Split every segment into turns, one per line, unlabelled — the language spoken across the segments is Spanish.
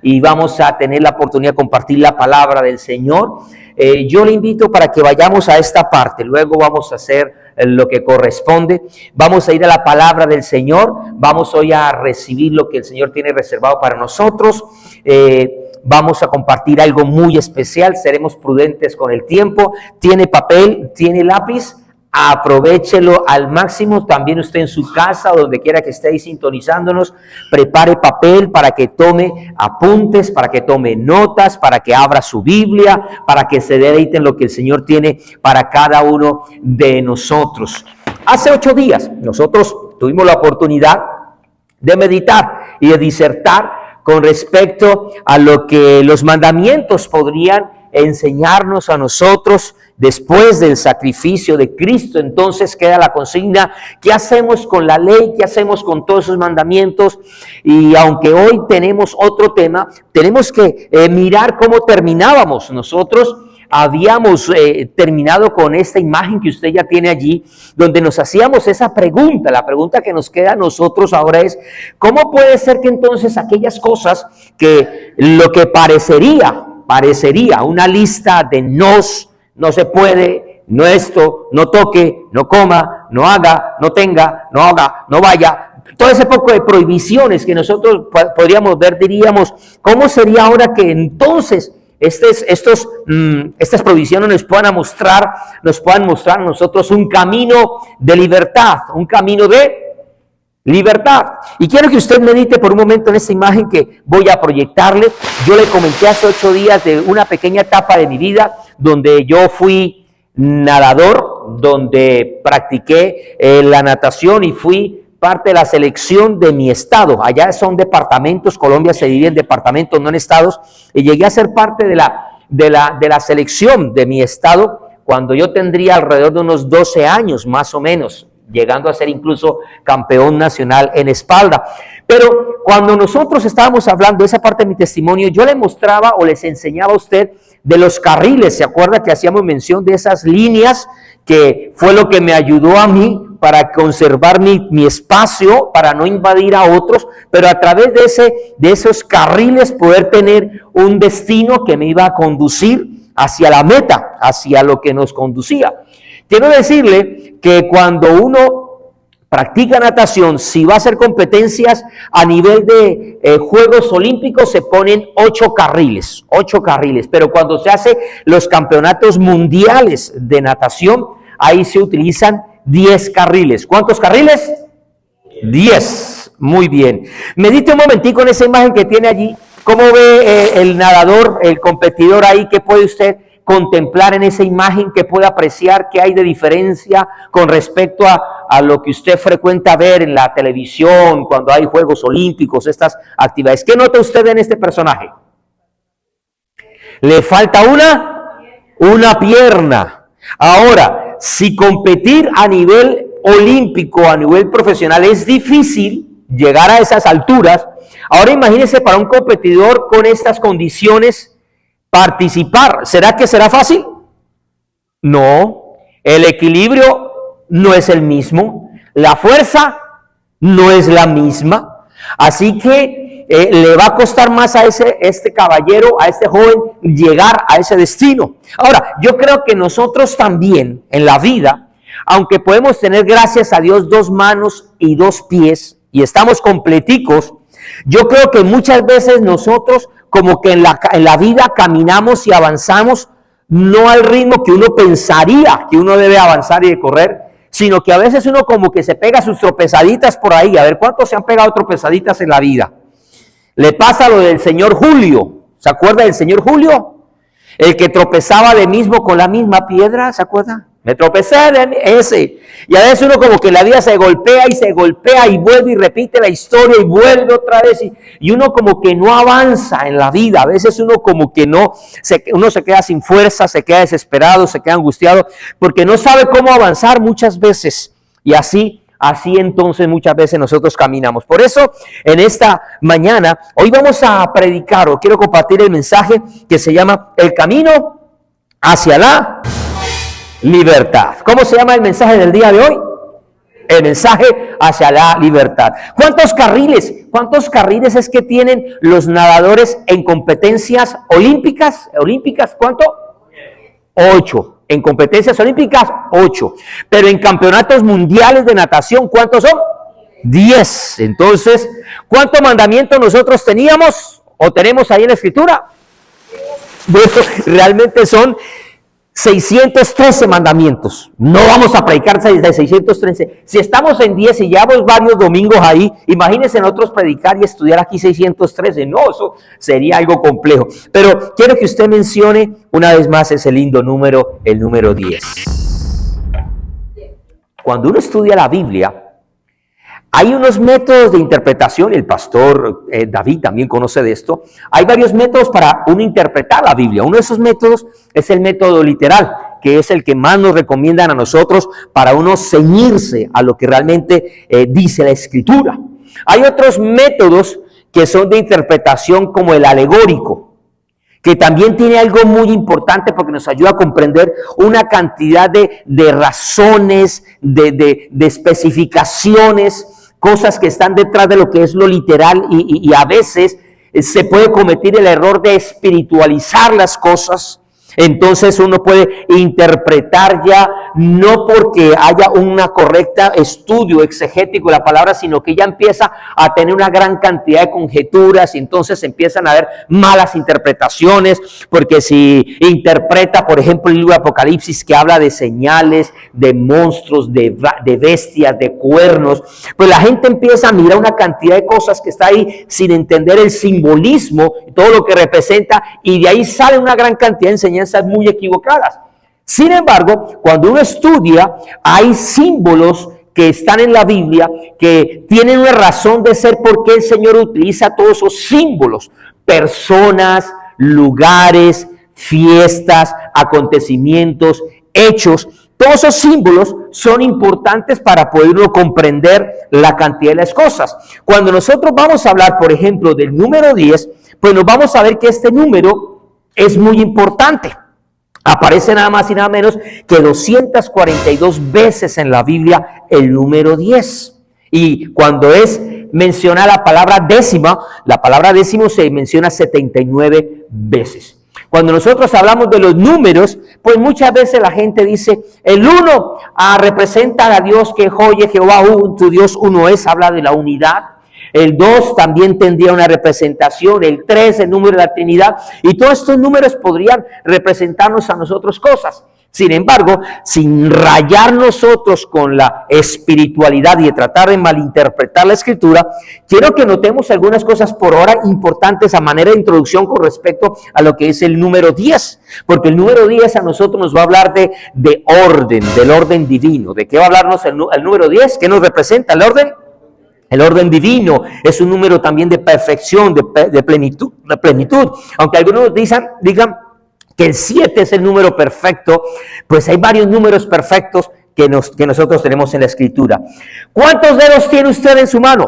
y vamos a tener la oportunidad de compartir la palabra del Señor. Yo le invito para que vayamos a esta parte, luego vamos a hacer lo que corresponde. Vamos a ir a la palabra del Señor, vamos hoy a recibir lo que el Señor tiene reservado para nosotros. Vamos a compartir algo muy especial, seremos prudentes con el tiempo. Tiene papel, tiene lápiz, aprovéchelo al máximo. También usted en su casa o donde quiera que esté ahí sintonizándonos, prepare papel para que tome apuntes, para que tome notas, para que abra su Biblia, para que se deleite en lo que el Señor tiene para cada uno de nosotros. Hace 8 días nosotros tuvimos la oportunidad de meditar y de disertar con respecto a lo que los mandamientos podrían enseñarnos a nosotros después del sacrificio de Cristo. Entonces queda la consigna: ¿qué hacemos con la ley? ¿Qué hacemos con todos esos mandamientos? Y aunque hoy tenemos otro tema, tenemos que mirar cómo terminábamos. Nosotros habíamos terminado con esta imagen que usted ya tiene allí, donde nos hacíamos esa pregunta. La pregunta que nos queda a nosotros ahora es: ¿cómo puede ser que entonces aquellas cosas que lo que parecería una lista de nos, no se puede, no esto, no toque, no coma, no haga, no tenga, no haga, no vaya, todo ese poco de prohibiciones que nosotros podríamos ver, diríamos, ¿cómo sería ahora que entonces estas provisiones nos puedan mostrar a nosotros un camino de libertad, un camino de libertad? Y quiero que usted medite por un momento en esta imagen que voy a proyectarle. Yo le comenté hace 8 días de una pequeña etapa de mi vida donde yo fui nadador, donde practiqué la natación y fui parte de la selección de mi estado. Allá son departamentos, Colombia se divide en departamentos, no en estados, y llegué a ser parte de la selección de mi estado cuando yo tendría alrededor de unos 12 años más o menos, llegando a ser incluso campeón nacional en espalda. Pero cuando nosotros estábamos hablando de esa parte de mi testimonio, yo le mostraba o les enseñaba a usted de los carriles. ¿Se acuerda que hacíamos mención de esas líneas? Que fue lo que me ayudó a mí para conservar mi espacio, para no invadir a otros, pero a través de esos carriles poder tener un destino que me iba a conducir hacia la meta, hacia lo que nos conducía. Quiero decirle que cuando uno practica natación, si va a hacer competencias a nivel de Juegos Olímpicos, se ponen 8 carriles, pero cuando se hace los campeonatos mundiales de natación, ahí se utilizan 10 carriles. ¿Cuántos carriles? 10. Muy bien. Medite un momentico en esa imagen que tiene allí. ¿Cómo ve el nadador, el competidor ahí? ¿Qué puede usted contemplar en esa imagen? ¿Qué puede apreciar? ¿Qué hay de diferencia con respecto a lo que usted frecuenta ver en la televisión cuando hay Juegos Olímpicos, estas actividades? ¿Qué nota usted en este personaje? Le falta una pierna. Ahora, si competir a nivel olímpico, a nivel profesional, es difícil llegar a esas alturas, ahora imagínese para un competidor con estas condiciones participar. ¿Será que será fácil? No. El equilibrio no es el mismo. La fuerza no es la misma. Así que le va a costar más a este caballero, a este joven, llegar a ese destino. Ahora, yo creo que nosotros también en la vida, aunque podemos tener, gracias a Dios, 2 manos y 2 pies, y estamos completicos, yo creo que muchas veces nosotros como que en la vida caminamos y avanzamos no al ritmo que uno pensaría que uno debe avanzar y de correr, sino que a veces uno como que se pega sus tropezaditas por ahí. A ver, ¿cuántos se han pegado tropezaditas en la vida? Le pasa lo del señor Julio. ¿Se acuerda del señor Julio? El que tropezaba de mismo con la misma piedra, ¿se acuerda? Me tropecé de ese. Y a veces uno como que la vida se golpea y vuelve y repite la historia y vuelve otra vez. Y uno como que no avanza en la vida. A veces uno como que uno se queda sin fuerza, se queda desesperado, se queda angustiado, porque no sabe cómo avanzar muchas veces. Y así entonces muchas veces nosotros caminamos. Por eso en esta mañana, hoy vamos a predicar o quiero compartir el mensaje que se llama El camino hacia la libertad. ¿Cómo se llama el mensaje del día de hoy? El mensaje hacia la libertad. ¿Cuántos carriles ¿Cuántos carriles es que tienen los nadadores en competencias olímpicas? ¿Cuánto? 8. En competencias olímpicas, 8. Pero en campeonatos mundiales de natación, ¿cuántos son? 10. Entonces, ¿cuántos mandamientos nosotros teníamos o tenemos ahí en la Escritura? Bueno, realmente son 613 mandamientos. No vamos a predicar de 613. Si estamos en 10 y llevamos varios domingos ahí, imagínense nosotros predicar y estudiar aquí 613. No, eso sería algo complejo. Pero quiero que usted mencione una vez más ese lindo número, el número 10. Cuando uno estudia la Biblia, hay unos métodos de interpretación, el pastor David también conoce de esto. Hay varios métodos para uno interpretar la Biblia. Uno de esos métodos es el método literal, que es el que más nos recomiendan a nosotros para uno ceñirse a lo que realmente dice la Escritura. Hay otros métodos que son de interpretación como el alegórico, que también tiene algo muy importante porque nos ayuda a comprender una cantidad de razones, de especificaciones, cosas que están detrás de lo que es lo literal y a veces se puede cometer el error de espiritualizar las cosas. Entonces uno puede interpretar ya no porque haya un correcto estudio exegético de la palabra, sino que ya empieza a tener una gran cantidad de conjeturas y entonces empiezan a haber malas interpretaciones, porque si interpreta, por ejemplo, el libro de Apocalipsis que habla de señales, de monstruos, de bestias, de cuernos, pues la gente empieza a mirar una cantidad de cosas que está ahí sin entender el simbolismo, todo lo que representa, y de ahí sale una gran cantidad de enseñanzas muy equivocadas. Sin embargo, cuando uno estudia, hay símbolos que están en la Biblia que tienen una razón de ser por qué el Señor utiliza todos esos símbolos, personas, lugares, fiestas, acontecimientos, hechos. Todos esos símbolos son importantes para poderlo comprender la cantidad de las cosas. Cuando nosotros vamos a hablar, por ejemplo, del número 10, pues nos vamos a ver que este número es muy importante. Aparece nada más y nada menos que 242 veces en la Biblia el número 10. Y cuando es mencionada la palabra décimo se menciona 79 veces. Cuando nosotros hablamos de los números, pues muchas veces la gente dice, el 1 representa a Dios, que oye Jehová, tu Dios uno es, habla de la unidad. El 2 también tendría una representación, el 3 el número de la Trinidad, y todos estos números podrían representarnos a nosotros cosas. Sin embargo, sin rayar nosotros con la espiritualidad y de tratar de malinterpretar la Escritura, quiero que notemos algunas cosas por ahora importantes a manera de introducción con respecto a lo que es el número 10, porque el número 10 a nosotros nos va a hablar de orden, del orden divino. ¿De qué va a hablarnos el número 10? ¿Qué nos representa el orden? El orden divino es un número también de perfección, de plenitud. Aunque algunos digan que el 7 es el número perfecto, pues hay varios números perfectos que nosotros tenemos en la Escritura. ¿Cuántos dedos tiene usted en su mano?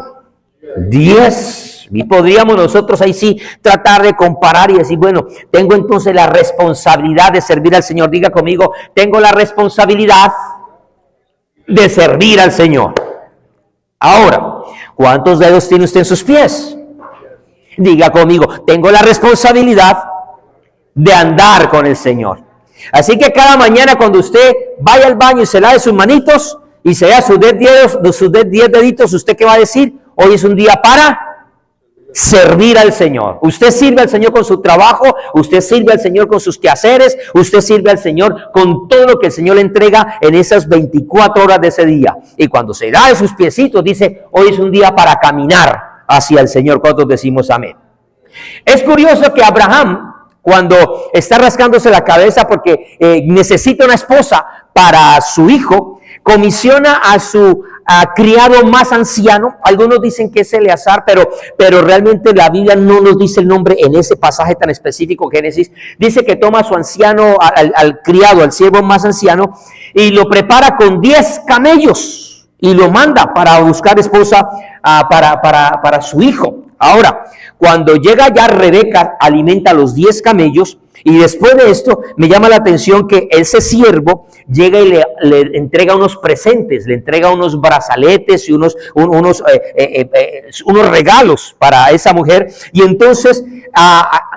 10. Y podríamos nosotros ahí sí tratar de comparar y decir, bueno, tengo entonces la responsabilidad de servir al Señor. Diga conmigo, tengo la responsabilidad de servir al Señor. Ahora, ¿cuántos dedos tiene usted en sus pies? Diga conmigo, tengo la responsabilidad de andar con el Señor. Así que cada mañana cuando usted vaya al baño y se lave sus manitos y se vea sus 10 deditos, ¿usted qué va a decir? Hoy es un día para servir al Señor. Usted sirve al Señor con su trabajo, usted sirve al Señor con sus quehaceres, usted sirve al Señor con todo lo que el Señor le entrega en esas 24 horas de ese día. Y cuando se da de sus piecitos, dice, hoy es un día para caminar hacia el Señor. ¿Cuántos decimos amén? Es curioso que Abraham, cuando está rascándose la cabeza porque necesita una esposa para su hijo, comisiona a su criado más anciano. Algunos dicen que es Eleazar, pero realmente la Biblia no nos dice el nombre en ese pasaje tan específico, Génesis. Dice que toma a su anciano, al criado, al siervo más anciano, y lo prepara con 10 camellos y lo manda para buscar esposa para su hijo. Ahora, cuando llega ya Rebeca, alimenta a los 10 camellos, y después de esto me llama la atención que ese siervo llega y le entrega unos presentes, le entrega unos brazaletes y unos regalos para esa mujer. Y entonces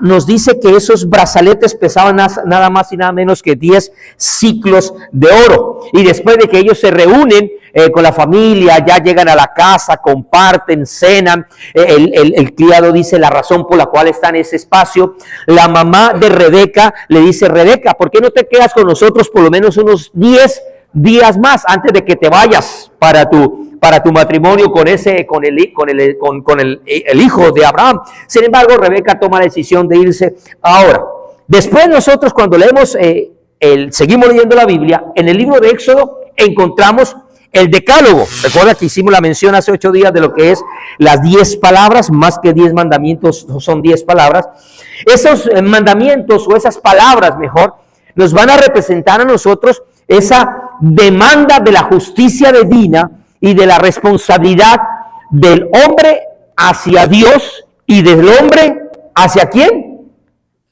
nos dice que esos brazaletes pesaban nada más y nada menos que 10 ciclos de oro. Y después de que ellos se reúnen con la familia, ya llegan a la casa, comparten, cenan. El criado dice la razón por la cual está en ese espacio. La mamá de Rebeca le dice: Rebeca, ¿por qué no te quedas con nosotros por lo menos unos 10 días más antes de que te vayas para tu matrimonio con el hijo de Abraham? Sin embargo, Rebeca toma la decisión de irse. Ahora, después nosotros, cuando leemos, seguimos leyendo la Biblia, en el libro de Éxodo encontramos el decálogo. Recuerda que hicimos la mención hace 8 días de lo que es las 10 palabras, más que 10 mandamientos, son 10 palabras. Esos mandamientos, o esas palabras mejor, nos van a representar a nosotros esa demanda de la justicia divina y de la responsabilidad del hombre hacia Dios y del hombre hacia ¿quién?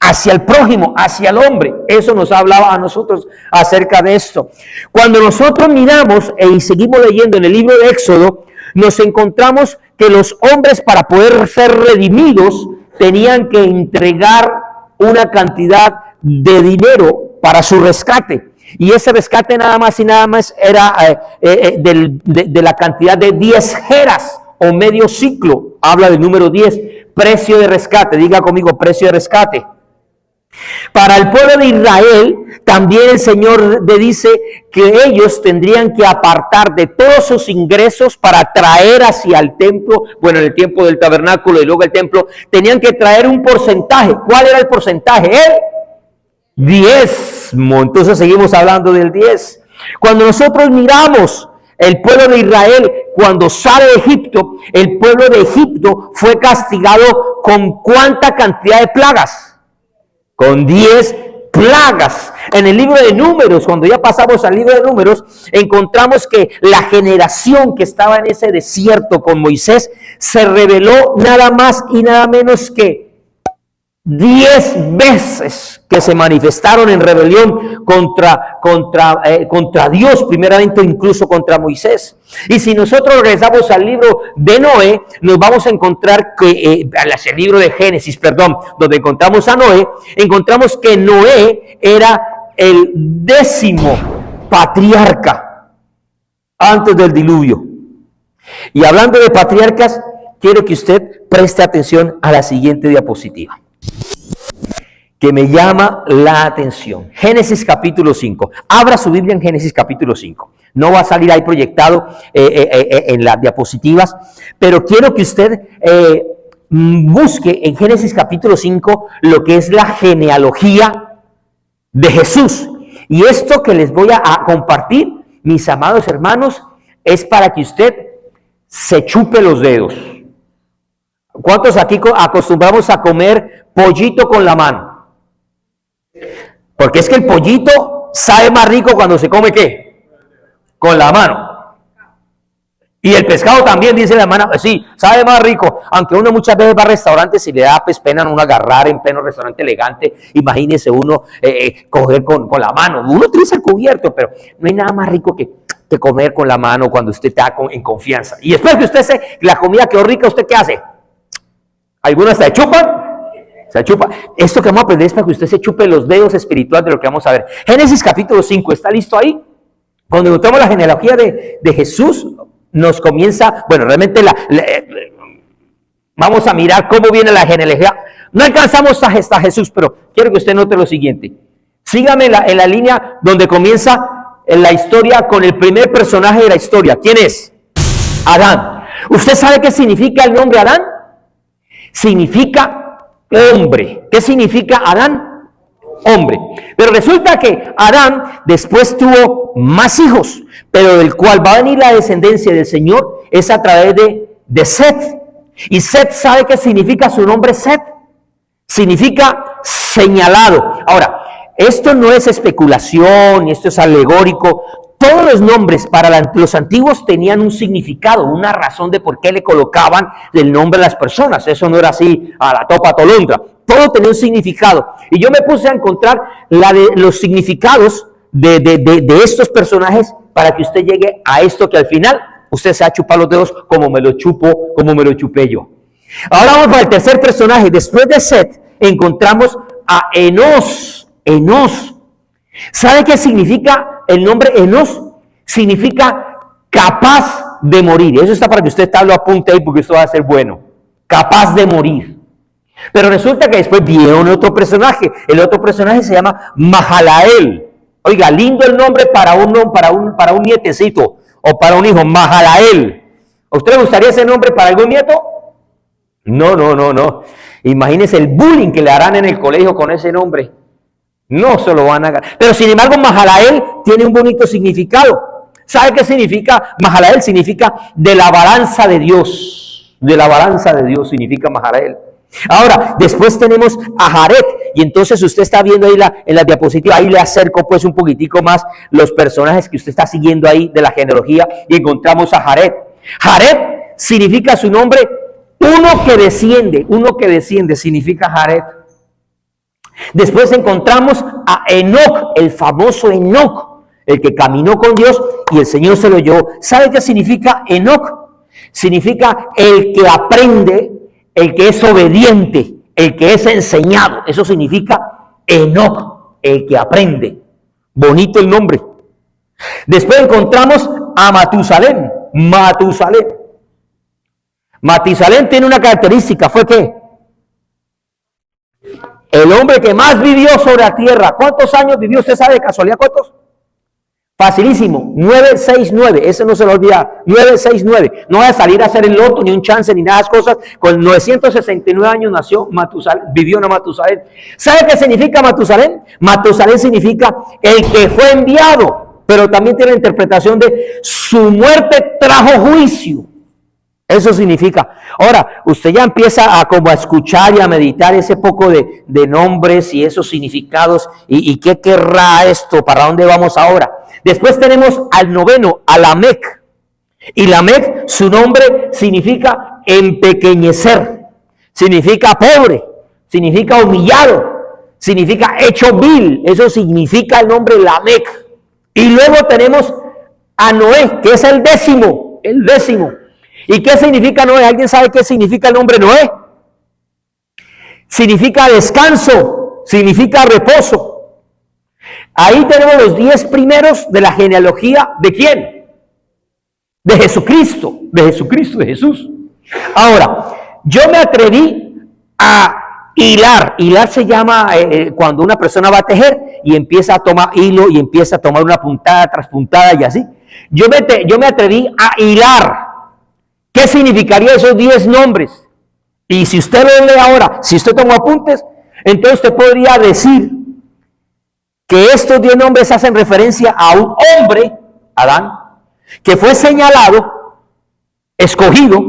Hacia el prójimo, hacia el hombre. Eso nos hablaba a nosotros acerca de esto. Cuando nosotros miramos y seguimos leyendo en el libro de Éxodo, nos encontramos que los hombres, para poder ser redimidos, tenían que entregar una cantidad de dinero para su rescate. Y ese rescate nada más y nada más era de la cantidad de 10 geras o medio ciclo. Habla del número 10, precio de rescate. Diga conmigo, precio de rescate. Para el pueblo de Israel, también el Señor le dice que ellos tendrían que apartar de todos sus ingresos para traer hacia el templo, bueno, en el tiempo del tabernáculo y luego el templo, tenían que traer un porcentaje. ¿Cuál era el porcentaje? El diezmo. Entonces seguimos hablando del 10. Cuando nosotros miramos el pueblo de Israel, cuando sale de Egipto, el pueblo de Egipto fue castigado con ¿cuánta cantidad de plagas? Con 10 plagas. En el libro de Números, cuando ya pasamos al libro de Números, encontramos que la generación que estaba en ese desierto con Moisés se rebeló nada más y nada menos que 10 veces, que se manifestaron en rebelión contra Dios, primeramente incluso contra Moisés. Y si nosotros regresamos al libro de Noé, nos vamos a encontrar que, el libro de Génesis, perdón, donde encontramos a Noé, encontramos que Noé era el 10º patriarca antes del diluvio. Y hablando de patriarcas, quiero que usted preste atención a la siguiente diapositiva, que me llama la atención. Génesis capítulo 5. Abra su Biblia en Génesis capítulo 5. No va a salir ahí proyectado en las diapositivas, pero quiero que usted busque en Génesis capítulo 5 lo que es la genealogía de Jesús. Y esto que les voy a compartir, mis amados hermanos, es para que usted se chupe los dedos. ¿Cuántos aquí acostumbramos a comer pollito con la mano? Porque es que el pollito sabe más rico cuando se come ¿qué? Con la mano. Y el pescado también, dice la hermana, sí, sabe más rico. Aunque uno muchas veces va a restaurantes y le da pues pena a uno agarrar en pleno restaurante elegante. Imagínese uno coger con la mano. Uno utiliza el cubierto, pero no hay nada más rico que comer con la mano cuando usted está en confianza. Y después que usted la comida quedó rica, ¿usted qué hace? Algunos se chupan. Se chupa. Esto que vamos a aprender es para que usted se chupe los dedos espirituales de lo que vamos a ver. Génesis capítulo 5, ¿está listo ahí? Cuando encontramos la genealogía de Jesús, nos comienza, bueno, realmente vamos a mirar cómo viene la genealogía. No alcanzamos hasta Jesús, pero quiero que usted note lo siguiente. Sígame en la línea donde comienza la historia con el primer personaje de la historia. ¿Quién es? Adán. ¿Usted sabe qué significa el nombre Adán? Significa hombre. ¿Qué significa Adán? Hombre. Pero resulta que Adán después tuvo más hijos, pero del cual va a venir la descendencia del Señor es a través de Set. Y Set, ¿sabe qué significa su nombre Set? Significa señalado. Ahora, esto no es especulación, esto es alegórico. todos los nombres para los antiguos tenían un significado, una razón de por qué le colocaban el nombre a las personas. Eso no era así a la topa tolondra. Todo tenía un significado. Y yo me puse a encontrar los significados de estos personajes para que usted llegue a esto que al final usted se va a chupar los dedos como me lo chupé yo. Ahora vamos para el tercer personaje. Después de Set encontramos a Enos. Enos. ¿Sabe qué significa el nombre Enos? Significa capaz de morir. Eso está para que usted lo apunte ahí porque esto va a ser bueno. Capaz de morir. Pero resulta que después viene otro personaje. El otro personaje se llama Mahalael. Oiga, lindo el nombre para un nietecito o para un hijo. Mahalael. ¿A usted le gustaría ese nombre para algún nieto? No. Imagínese el bullying que le harán en el colegio con ese nombre. No se lo van a ganar. Pero sin embargo, Mahalael tiene un bonito significado. ¿Sabe qué significa? Mahalael significa de la balanza de Dios. De la balanza de Dios significa Mahalael. Ahora, después tenemos a Jared. Y entonces usted está viendo ahí en la diapositiva. Ahí le acerco pues un poquitico más los personajes que usted está siguiendo ahí de la genealogía. Y encontramos a Jared. Jared significa su nombre, uno que desciende significa Jared. Después encontramos a Enoc, el famoso Enoc, el que caminó con Dios y el Señor se lo llevó. ¿Sabe qué significa Enoc? Significa el que aprende, el que es obediente, el que es enseñado. Eso significa Enoc, el que aprende. Bonito el nombre. Después encontramos a Matusalén. Matusalén tiene una característica, ¿fue qué? El hombre que más vivió sobre la tierra. ¿Cuántos años vivió? ¿Usted sabe de casualidad cuántos? Facilísimo, 969, ese no se lo olvida, 969. No va a salir a hacer el loto, ni un chance, ni nada de esas cosas. Con 969 años nació Matusalén, vivió en Matusalén. ¿Sabe qué significa Matusalén? Matusalén significa el que fue enviado, pero también tiene la interpretación de su muerte trajo juicio. Eso significa. Ahora, usted ya empieza a escuchar y a meditar ese poco de nombres y esos significados y qué querrá esto, para dónde vamos ahora. Después tenemos al noveno, a Lamec. Y Lamec, su nombre significa empequeñecer, significa pobre, significa humillado, significa hecho vil. Eso significa el nombre Lamec. Y luego tenemos a Noé, que es el décimo. ¿Y qué significa Noé? ¿Alguien sabe qué significa el nombre Noé? Significa descanso, significa reposo. Ahí tenemos los 10 primeros de la genealogía, ¿de quién? De Jesucristo, de Jesús. Ahora, yo me atreví a hilar. Hilar se llama cuando una persona va a tejer y empieza a tomar hilo y empieza a tomar una puntada tras puntada y así. Yo me atreví a hilar. ¿Qué significaría esos 10 nombres? Y si usted lo lee ahora, si usted toma apuntes, entonces usted podría decir que estos 10 nombres hacen referencia a un hombre, Adán, que fue señalado, escogido,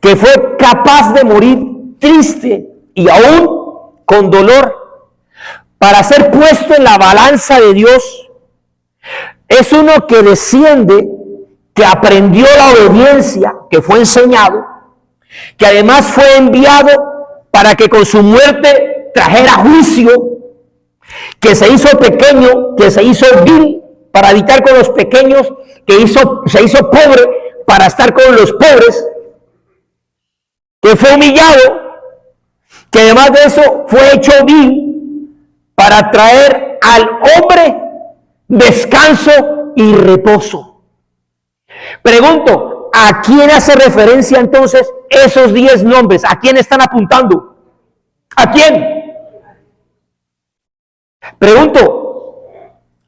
que fue capaz de morir triste y aún con dolor para ser puesto en la balanza de Dios. Es uno que desciende, que aprendió la obediencia, que fue enseñado, que además fue enviado para que con su muerte trajera juicio, que se hizo pequeño, que se hizo vil para habitar con los pequeños, que se hizo pobre para estar con los pobres, que fue humillado, que además de eso fue hecho vil para traer al hombre descanso y reposo. Pregunto, ¿a quién hace referencia entonces esos 10 nombres? ¿A quién están apuntando? ¿A quién? Pregunto,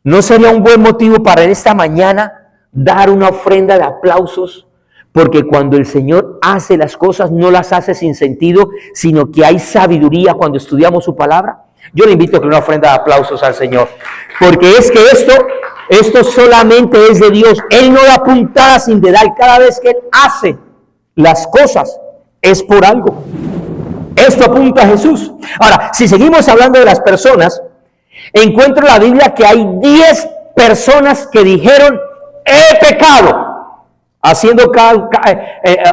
¿no sería un buen motivo para en esta mañana dar una ofrenda de aplausos? Porque cuando el Señor hace las cosas, no las hace sin sentido, sino que hay sabiduría cuando estudiamos su palabra. Yo le invito a que una ofrenda de aplausos al Señor, porque es que esto solamente es de Dios. Él no da puntada sin dedal. Cada vez que Él hace las cosas es por algo. Esto apunta a Jesús. Ahora, si seguimos hablando de las personas, encuentro en la Biblia que hay 10 personas que dijeron, he pecado, haciendo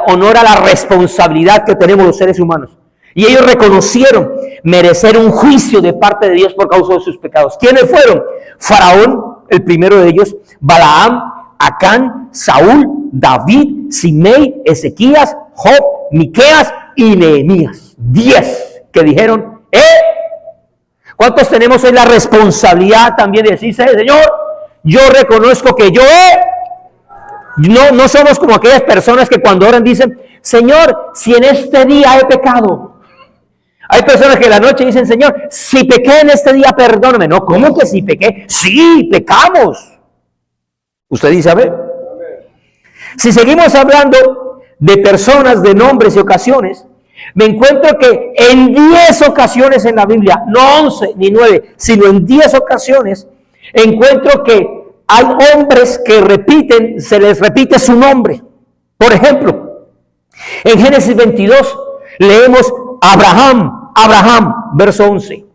honor a la responsabilidad que tenemos los seres humanos. Y ellos reconocieron merecer un juicio de parte de Dios por causa de sus pecados. ¿Quiénes fueron? Faraón, el primero de ellos, Balaam, Acán, Saúl, David, Simei, Ezequías, Job, Miqueas y Nehemías. 10 que dijeron, ¿Cuántos tenemos hoy la responsabilidad también de decirse, Señor, yo reconozco que yo no somos como aquellas personas que cuando oran dicen, Señor, si en este día he pecado. Hay personas que en la noche dicen, Señor, si pequé en este día, perdóname. No, ¿cómo que si pequé? Sí, pecamos. Usted dice, a ver. Si seguimos hablando de personas, de nombres y ocasiones, me encuentro que en 10 ocasiones en la Biblia, no 11 ni 9, sino en 10 ocasiones, encuentro que hay hombres que repiten, se les repite su nombre. Por ejemplo, en Génesis 22 leemos Abraham, verso 11.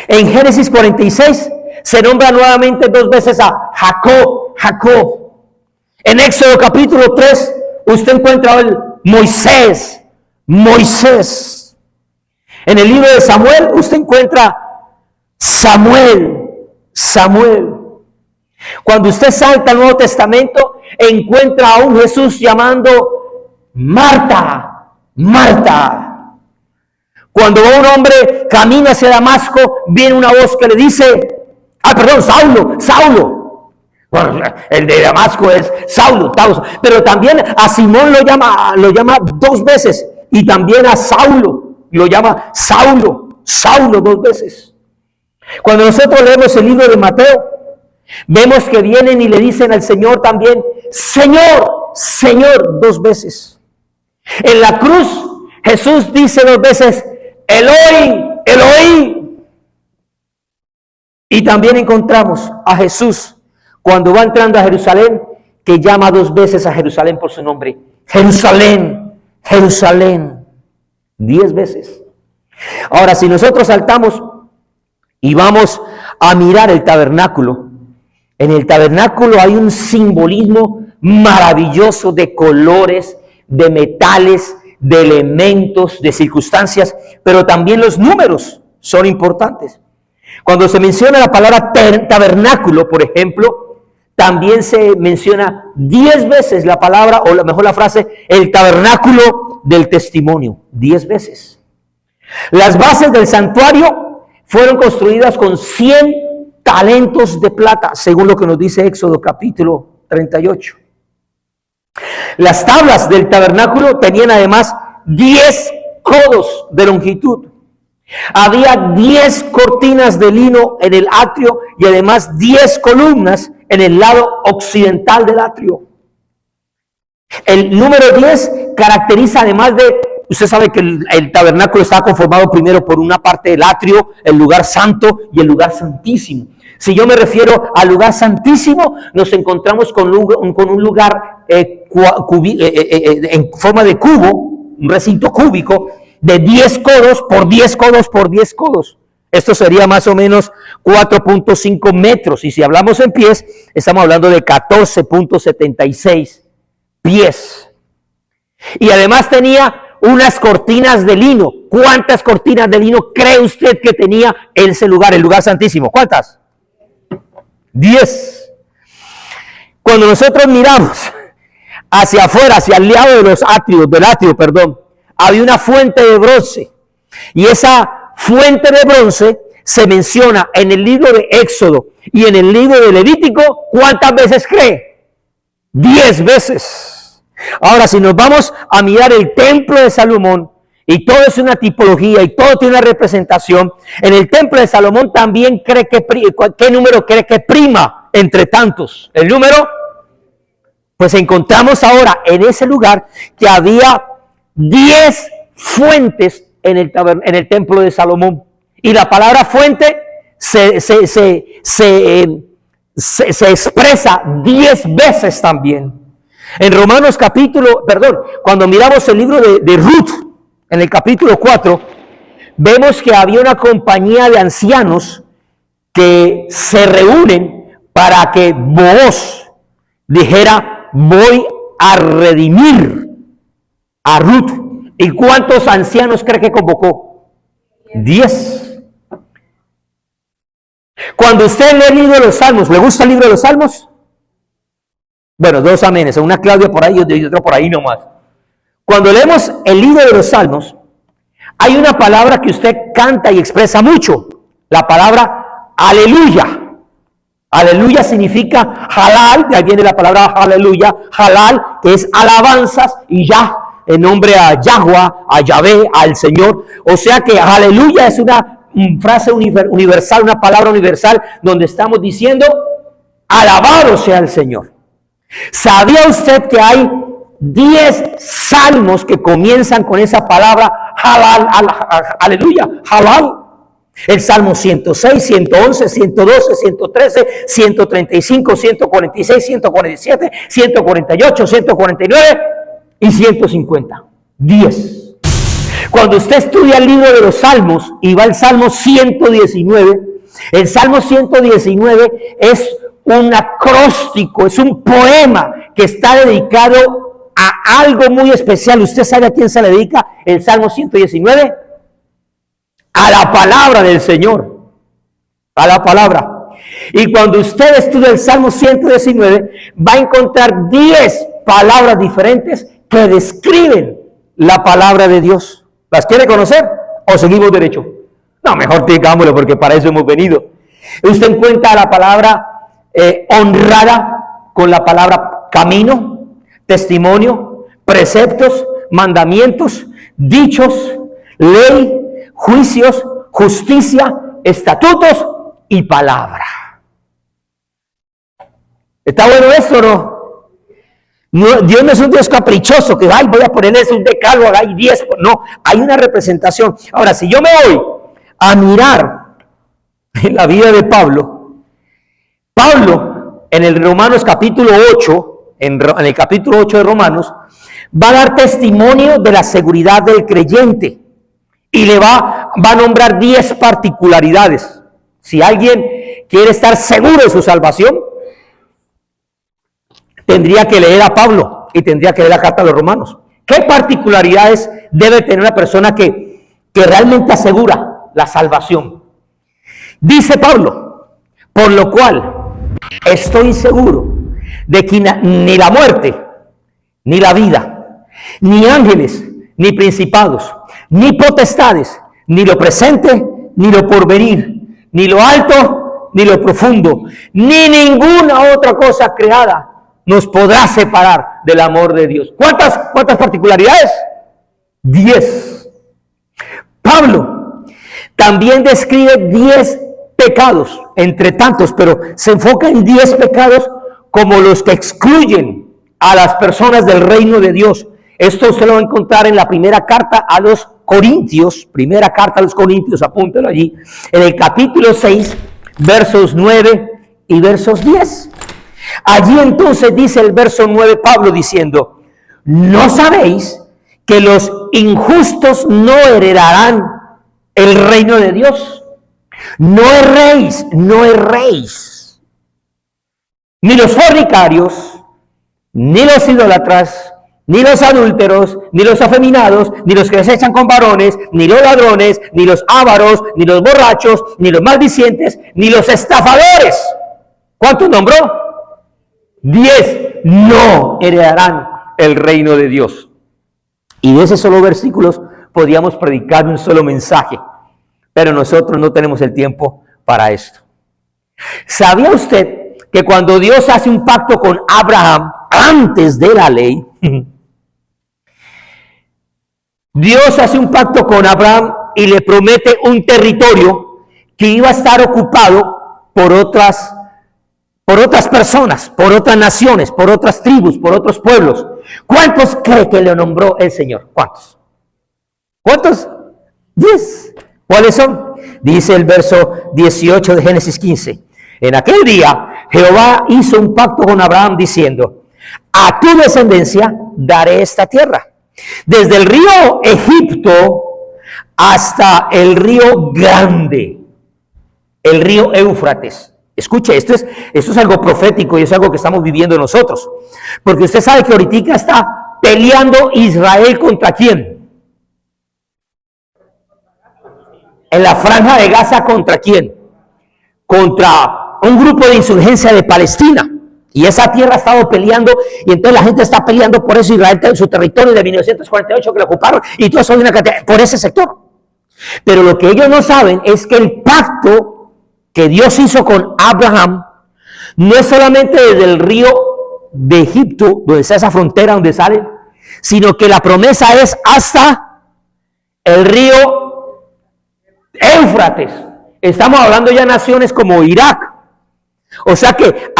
En Génesis 46 se nombra nuevamente 2 veces a Jacob. En Éxodo capítulo 3 usted encuentra el Moisés. En el libro de Samuel usted encuentra Samuel. Cuando usted salta al Nuevo Testamento, encuentra a un Jesús llamando Marta. Cuando un hombre camina hacia Damasco, viene una voz que le dice, Saulo. Bueno, el de Damasco es Saulo, pero también a Simón lo llama 2 veces. Y también a Saulo, lo llama Saulo 2 veces. Cuando nosotros leemos el libro de Mateo, vemos que vienen y le dicen al Señor también, Señor 2 veces. En la cruz, Jesús dice 2 veces, Eloi. Y también encontramos a Jesús, cuando va entrando a Jerusalén, que llama 2 veces a Jerusalén por su nombre. Jerusalén, 10 veces. Ahora, si nosotros saltamos y vamos a mirar el tabernáculo, en el tabernáculo hay un simbolismo maravilloso de colores, de metales, de elementos, de circunstancias, pero también los números son importantes. Cuando se menciona la palabra tabernáculo, por ejemplo, también se menciona 10 veces la palabra, o mejor la frase, el tabernáculo del testimonio, 10 veces. Las bases del santuario fueron construidas con 100 talentos de plata, según lo que nos dice Éxodo capítulo 38. Las tablas del tabernáculo tenían además 10 codos de longitud. Había 10 cortinas de lino en el atrio y además 10 columnas en el lado occidental del atrio. El número 10 caracteriza además de, usted sabe que el tabernáculo estaba conformado primero por una parte del atrio, el lugar santo y el lugar santísimo. Si yo me refiero al lugar santísimo, nos encontramos con un lugar en forma de cubo, un recinto cúbico de 10 codos por 10 codos por 10 codos. Esto sería más o menos 4.5 metros. Y si hablamos en pies, estamos hablando de 14.76 pies. Y además tenía unas cortinas de lino. ¿Cuántas cortinas de lino cree usted que tenía ese lugar, el lugar santísimo? ¿Cuántas? 10. Cuando nosotros miramos hacia afuera, hacia el lado de los atrios, había una fuente de bronce. Y esa fuente de bronce se menciona en el libro de Éxodo y en el libro de Levítico. ¿Cuántas veces cree? 10 veces. Ahora, si nos vamos a mirar el templo de Salomón, y todo es una tipología y todo tiene una representación, en el templo de Salomón también cree que, ¿qué número cree que prima entre tantos? ¿El número? Pues encontramos ahora en ese lugar que había 10 fuentes en el templo de Salomón. Y la palabra fuente se expresa 10 veces también. En Romanos cuando miramos el libro de Ruth, en el capítulo 4, vemos que había una compañía de ancianos que se reúnen para que Booz dijera, voy a redimir a Ruth. ¿Y cuántos ancianos cree que convocó? 10. Cuando usted lee el libro de los Salmos, ¿le gusta el libro de los Salmos? Bueno, 2 amenes, una Claudia por ahí y otra por ahí nomás. Cuando leemos el libro de los Salmos, hay una palabra que usted canta y expresa mucho, la palabra aleluya. Aleluya significa halal, de ahí viene la palabra aleluya, halal, que es alabanzas, y ya, en nombre a Yahweh, a Yahvé, al Señor. O sea que aleluya es una frase universal, una palabra universal, donde estamos diciendo, alabado sea el Señor. ¿Sabía usted que hay 10 salmos que comienzan con esa palabra halal, aleluya, halal? El Salmo 106, 111, 112, 113, 135, 146, 147, 148, 149 y 150. 10. Cuando usted estudia el libro de los Salmos y va al Salmo 119, el Salmo 119 es un acróstico, es un poema que está dedicado a algo muy especial. ¿Usted sabe a quién se le dedica el Salmo 119? A la palabra del Señor, a la palabra. Y cuando usted estudia el Salmo 119, va a encontrar 10 palabras diferentes que describen la palabra de Dios. ¿Las quiere conocer o seguimos derecho? No, mejor digámoslo porque para eso hemos venido. Usted encuentra la palabra honrada con la palabra camino, testimonio, preceptos, mandamientos, dichos, ley, juicios, justicia, estatutos y palabra. ¿Está bueno eso o no? Dios no es un Dios caprichoso que ay, voy a poner eso, un decálogo, hay 10. No, hay una representación. Ahora, si yo me voy a mirar en la vida de Pablo, en el Romanos capítulo 8, en el capítulo 8 de Romanos, va a dar testimonio de la seguridad del creyente. Y le va a nombrar 10 particularidades. Si alguien quiere estar seguro de su salvación, tendría que leer a Pablo y tendría que leer la carta de los Romanos. ¿Qué particularidades debe tener una persona que realmente asegura la salvación? Dice Pablo, por lo cual estoy seguro de que ni la muerte, ni la vida, ni ángeles, ni principados, ni potestades, ni lo presente, ni lo porvenir, ni lo alto, ni lo profundo, ni ninguna otra cosa creada nos podrá separar del amor de Dios. ¿Cuántas particularidades? 10. Pablo también describe 10 pecados, entre tantos, pero se enfoca en 10 pecados como los que excluyen a las personas del reino de Dios. Esto se lo va a encontrar en la primera carta a los Corintios, apúntelo allí, en el capítulo 6, versos 9 y versos 10. Allí entonces dice el verso 9 Pablo diciendo, ¿no sabéis que los injustos no heredarán el reino de Dios? No erréis, ni los fornicarios, ni los idólatras, ni los adúlteros, ni los afeminados, ni los que se echan con varones, ni los ladrones, ni los ávaros, ni los borrachos, ni los maldicientes, ni los estafadores. ¿Cuántos nombró? 10. No heredarán el reino de Dios. Y de esos solo versículos podíamos predicar un solo mensaje, pero nosotros no tenemos el tiempo para esto. ¿Sabía usted que cuando Dios hace un pacto con Abraham antes de la ley, Dios hace un pacto con Abraham y le promete un territorio que iba a estar ocupado por otras personas, por otras naciones, por otras tribus, por otros pueblos? ¿Cuántos cree que le nombró el Señor? ¿Cuántos? ¿Cuántos? 10. ¿Cuáles son? Dice el verso 18 de Génesis 15. En aquel día Jehová hizo un pacto con Abraham diciendo, a tu descendencia daré esta tierra, desde el río Egipto hasta el río grande, el río Éufrates. Escuche, esto es algo profético y es algo que estamos viviendo nosotros. Porque usted sabe que ahorita está peleando Israel ¿contra quién? En la franja de Gaza, ¿contra quién? Contra un grupo de insurgencia de Palestina. Y esa tierra ha estado peleando, y entonces la gente está peleando por eso. Israel en su territorio de 1948 que lo ocuparon, y todo eso por ese sector. Pero lo que ellos no saben es que el pacto que Dios hizo con Abraham no es solamente desde el río de Egipto, donde está esa frontera donde sale, sino que la promesa es hasta el río Éufrates. Estamos hablando ya de naciones como Irak. O sea que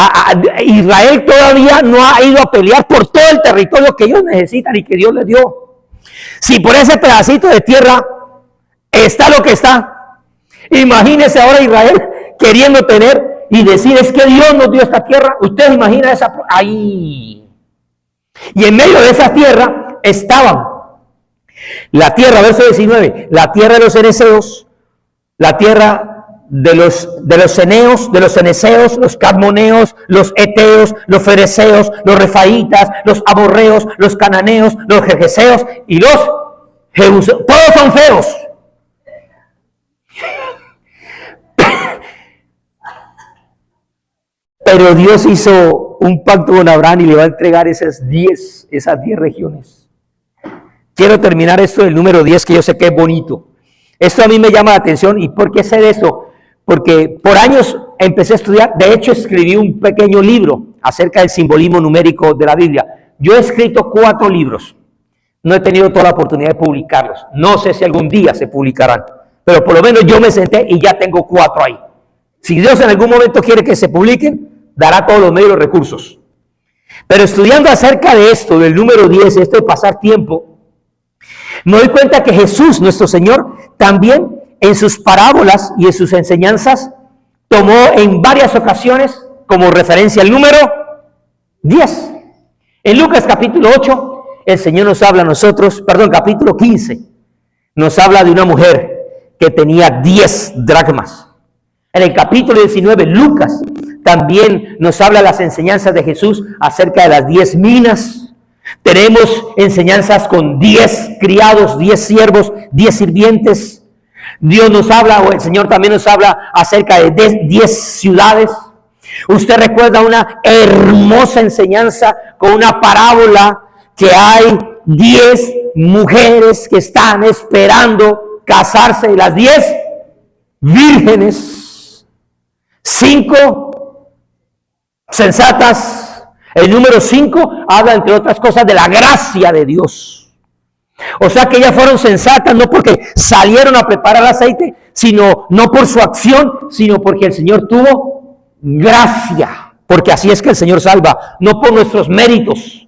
Israel todavía no ha ido a pelear por todo el territorio que ellos necesitan y que Dios les dio. Si por ese pedacito de tierra está lo que está, imagínese ahora Israel queriendo tener y decir, es que Dios nos dio esta tierra. Ustedes imaginan esa, ahí. Y en medio de esa tierra estaban la tierra, verso 19, la tierra de los ceneseos, la tierra de los ceneos, de los ceneseos, los cadmoneos, los eteos, los fereceos, los refaitas, los amorreos, los cananeos, los jerjeseos y los jebuseos. Todos son feos. Pero Dios hizo un pacto con Abraham y le va a entregar esas 10 regiones. Quiero terminar esto del número 10, que yo sé que es bonito. Esto a mí me llama la atención. ¿Y por qué sé de esto? Porque por años empecé a estudiar. De hecho, escribí un pequeño libro acerca del simbolismo numérico de la Biblia. Yo he escrito 4 libros. No he tenido toda la oportunidad de publicarlos. No sé si algún día se publicarán. Pero por lo menos yo me senté y ya tengo 4 ahí. Si Dios en algún momento quiere que se publiquen, dará todos los medios y los recursos. Pero estudiando acerca de esto, del número 10, esto de pasar tiempo, me doy cuenta que Jesús, nuestro Señor, también en sus parábolas y en sus enseñanzas, tomó en varias ocasiones como referencia el número 10. En Lucas capítulo 8, el Señor nos habla a nosotros, capítulo 15, nos habla de una mujer que tenía 10 dracmas. En el capítulo 19, Lucas también nos habla las enseñanzas de Jesús acerca de las 10 minas. Tenemos enseñanzas con 10 criados, 10 siervos, 10 sirvientes. Dios nos habla, o el Señor también nos habla acerca de 10 ciudades. Usted recuerda una hermosa enseñanza con una parábola que hay 10 mujeres que están esperando casarse, las 10 vírgenes. 5 sensatas. El número 5 habla, entre otras cosas, de la gracia de Dios. O sea que ellas fueron sensatas no porque salieron a preparar aceite, sino no por su acción, sino porque el Señor tuvo gracia. Porque así es que el Señor salva, no por nuestros méritos.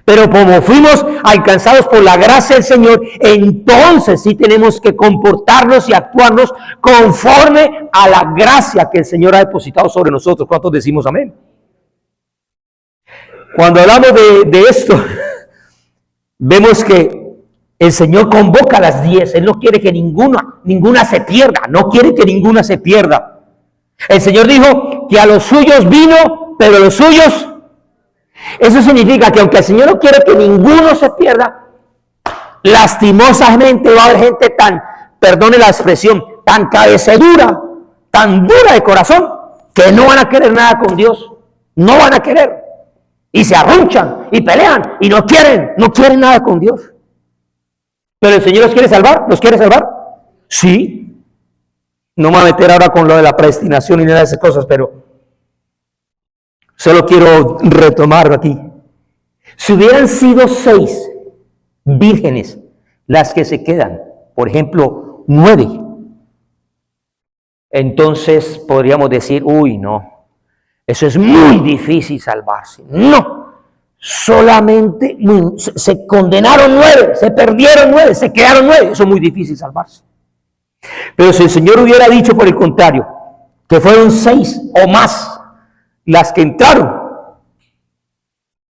Pero como fuimos alcanzados por la gracia del Señor, entonces sí tenemos que comportarnos y actuarnos conforme a la gracia que el Señor ha depositado sobre nosotros. ¿Cuántos decimos amén? Cuando hablamos de esto, vemos que el Señor convoca a las 10. Él no quiere que ninguna se pierda. No quiere que ninguna se pierda. El Señor dijo que a los suyos vino, pero los suyos... Eso significa que aunque el Señor no quiere que ninguno se pierda, lastimosamente va a haber gente tan, perdone la expresión, tan cabecedura, tan dura de corazón, que no van a querer nada con Dios. No van a querer. Y se arrunchan y pelean y no quieren nada con Dios. Pero el Señor los quiere salvar. ¿Los quiere salvar? Sí. No me voy a meter ahora con lo de la predestinación y nada de esas cosas, pero solo quiero retomarlo aquí. Si hubieran sido 6 vírgenes las que se quedan, por ejemplo, 9, entonces podríamos decir, uy, no, eso es muy difícil salvarse. No, solamente se condenaron 9, se perdieron 9, se quedaron 9, eso es muy difícil salvarse. Pero si el Señor hubiera dicho por el contrario, que fueron 6 o más las que entraron,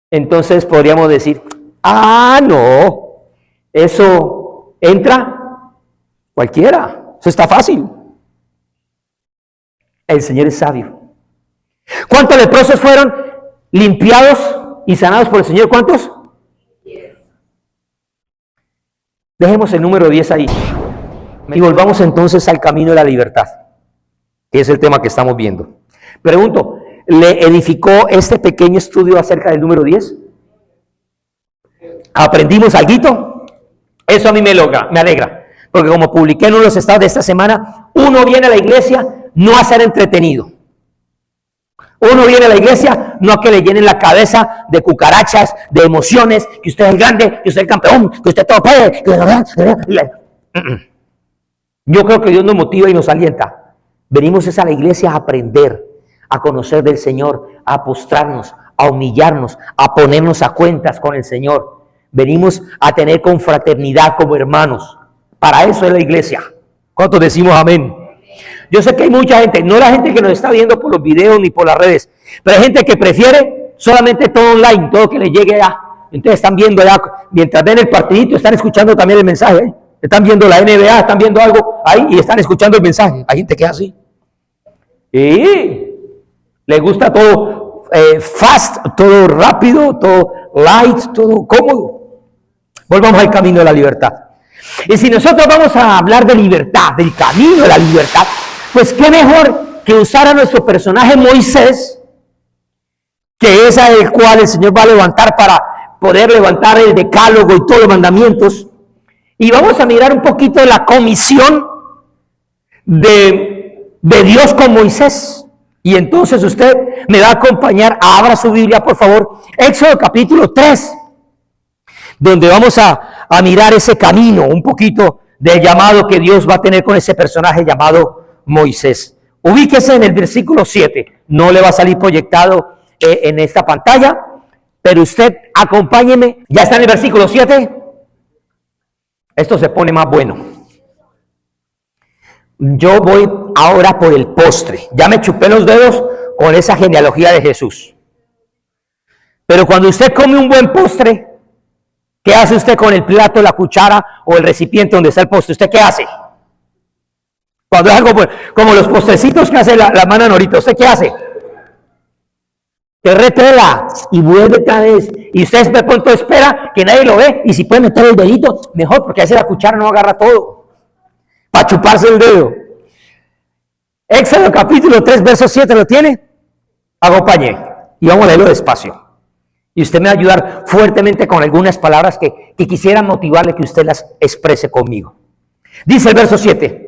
entonces podríamos decir, no, eso entra cualquiera, eso está fácil. El Señor es sabio ¿Cuántos leprosos fueron limpiados y sanados por el Señor? ¿Cuántos? Dejemos el número 10 ahí. Y volvamos entonces al camino de la libertad, que es el tema que estamos viendo. Pregunto, ¿le edificó este pequeño estudio acerca del número 10? ¿Aprendimos algo? Eso a mí me alegra, porque como publiqué en uno de los estados de esta semana, uno viene a la iglesia no a ser entretenido. Uno viene a la iglesia no a que le llenen la cabeza de cucarachas, de emociones, que usted es el grande, que usted es el campeón, que usted todo puede. Yo creo que Dios nos motiva y nos alienta. Venimos es a la iglesia a aprender, a conocer del Señor, a postrarnos, a humillarnos, a ponernos a cuentas con el Señor. Venimos a tener confraternidad como hermanos. Para eso es la iglesia. ¿Cuántos decimos amén? Yo sé que hay mucha gente, no la gente que nos está viendo por los videos ni por las redes, pero hay gente que prefiere solamente todo online, todo que le llegue allá. Entonces están viendo allá, mientras ven el partidito, están escuchando también el mensaje. Están viendo la NBA, están viendo algo ahí y están escuchando el mensaje. Hay gente que es así. Y le gusta todo fast, todo rápido, todo light, todo cómodo. Volvamos al camino de la libertad. Y si nosotros vamos a hablar de libertad, del camino de la libertad, pues qué mejor que usar a nuestro personaje Moisés, que es el cual el Señor va a levantar para poder levantar el decálogo y todos los mandamientos. Y vamos a mirar un poquito la comisión de Dios con Moisés. Y entonces usted me va a acompañar, abra su Biblia por favor, Éxodo capítulo 3, donde vamos a mirar ese camino, un poquito del llamado que Dios va a tener con ese personaje llamado Moisés. Ubíquese en el versículo 7, no le va a salir proyectado en esta pantalla, pero usted acompáñeme, ya está en el versículo 7, esto se pone más bueno. Yo voy ahora por el postre, ya me chupé los dedos con esa genealogía de Jesús, pero cuando usted come un buen postre, ¿qué hace usted con el plato, la cuchara o el recipiente donde está el postre? ¿Usted qué hace? Cuando es algo como los postrecitos que hace la hermana Norita, ¿usted qué hace? Te retela y vuelve otra vez. Y usted de pronto espera que nadie lo ve. Y si puede meter el dedito, mejor, porque a veces la cuchara no agarra todo. Para chuparse el dedo. Éxodo capítulo 3, verso 7, ¿lo tiene? Acompañe. Y vamos a leerlo despacio. Y usted me va a ayudar fuertemente con algunas palabras que quisiera motivarle que usted las exprese conmigo. Dice el verso 7.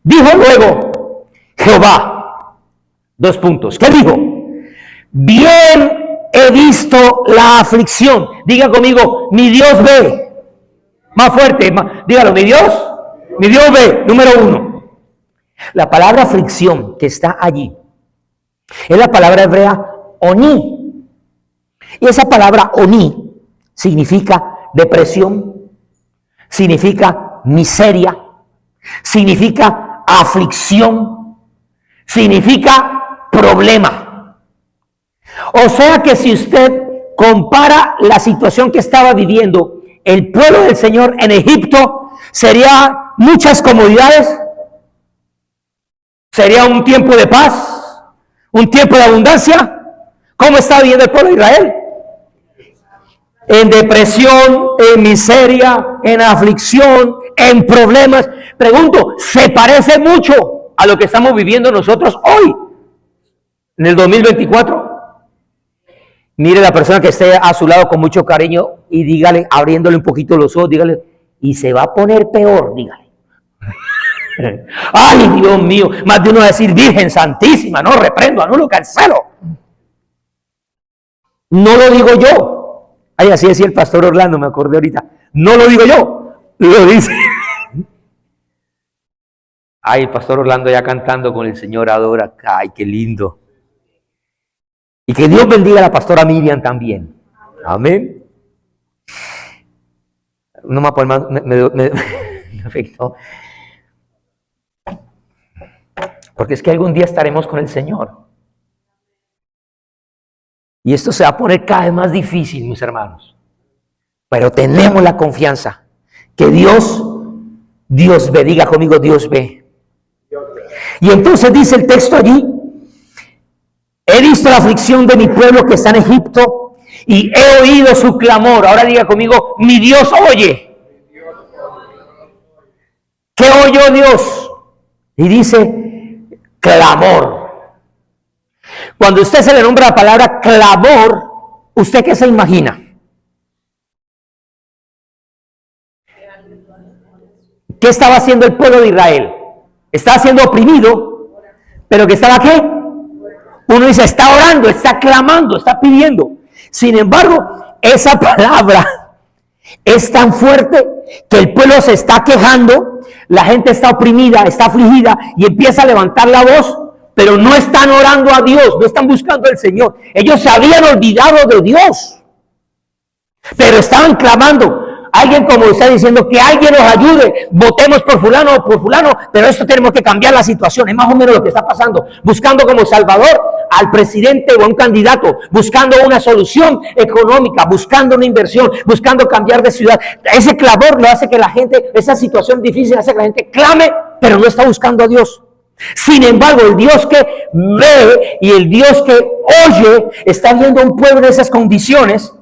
Dijo luego Jehová, dos puntos. ¿Qué dijo? Bien he visto la aflicción. Diga conmigo, mi Dios ve. Más fuerte, dígalo, mi Dios ve. Número 1. La palabra aflicción que está allí es la palabra hebrea oni. Y esa palabra oni significa depresión, significa miseria, significa aflicción, significa problema. O sea que si usted compara la situación que estaba viviendo el pueblo del Señor en Egipto, sería muchas comodidades, sería un tiempo de paz, un tiempo de abundancia. ¿Cómo está viviendo el pueblo de Israel? En depresión, en miseria, en aflicción, en problemas. Pregunto, ¿se parece mucho a lo que estamos viviendo nosotros hoy, en el 2024? Mire la persona que esté a su lado con mucho cariño y dígale, abriéndole un poquito los ojos, dígale, y se va a poner peor, dígale. Ay, Dios mío, más de uno va a decir, Virgen Santísima, no reprendo, anulo, cancelo. No lo digo yo. Ay, así decía el pastor Orlando, me acordé ahorita. No lo digo yo, lo dice. Ay, el pastor Orlando ya cantando con el Señor adora. Ay, qué lindo. Y que Dios bendiga a la pastora Miriam también. Amén. No me acuerdo más, me afectó. Porque es que algún día estaremos con el Señor. Y esto se va a poner cada vez más difícil, mis hermanos. Pero tenemos la confianza que Dios ve. Diga conmigo, Dios ve. Y entonces dice el texto allí, He visto la aflicción de mi pueblo que está en Egipto y he oído su clamor. Ahora diga conmigo, mi Dios oye. ¿Qué oyó Dios? Y dice, clamor. Cuando usted se le nombra la palabra clamor, ¿usted qué se imagina? ¿Qué estaba haciendo el pueblo de Israel? Estaba siendo oprimido, pero ¿qué estaba qué? Uno dice, está orando, está clamando, está pidiendo. Sin embargo, esa palabra es tan fuerte que el pueblo se está quejando, la gente está oprimida, está afligida y empieza a levantar la voz, pero no están orando a Dios, no están buscando al Señor. Ellos se habían olvidado de Dios, pero estaban clamando. Alguien como está diciendo que alguien nos ayude, votemos por fulano o por fulano, pero esto tenemos que cambiar la situación. Es más o menos lo que está pasando, buscando como salvador al presidente o a un candidato, buscando una solución económica, buscando una inversión, buscando cambiar de ciudad. Ese clamor lo hace que la gente, esa situación difícil hace que la gente clame, pero no está buscando a Dios. Sin embargo, el Dios que ve y el Dios que oye está viendo a un pueblo en esas condiciones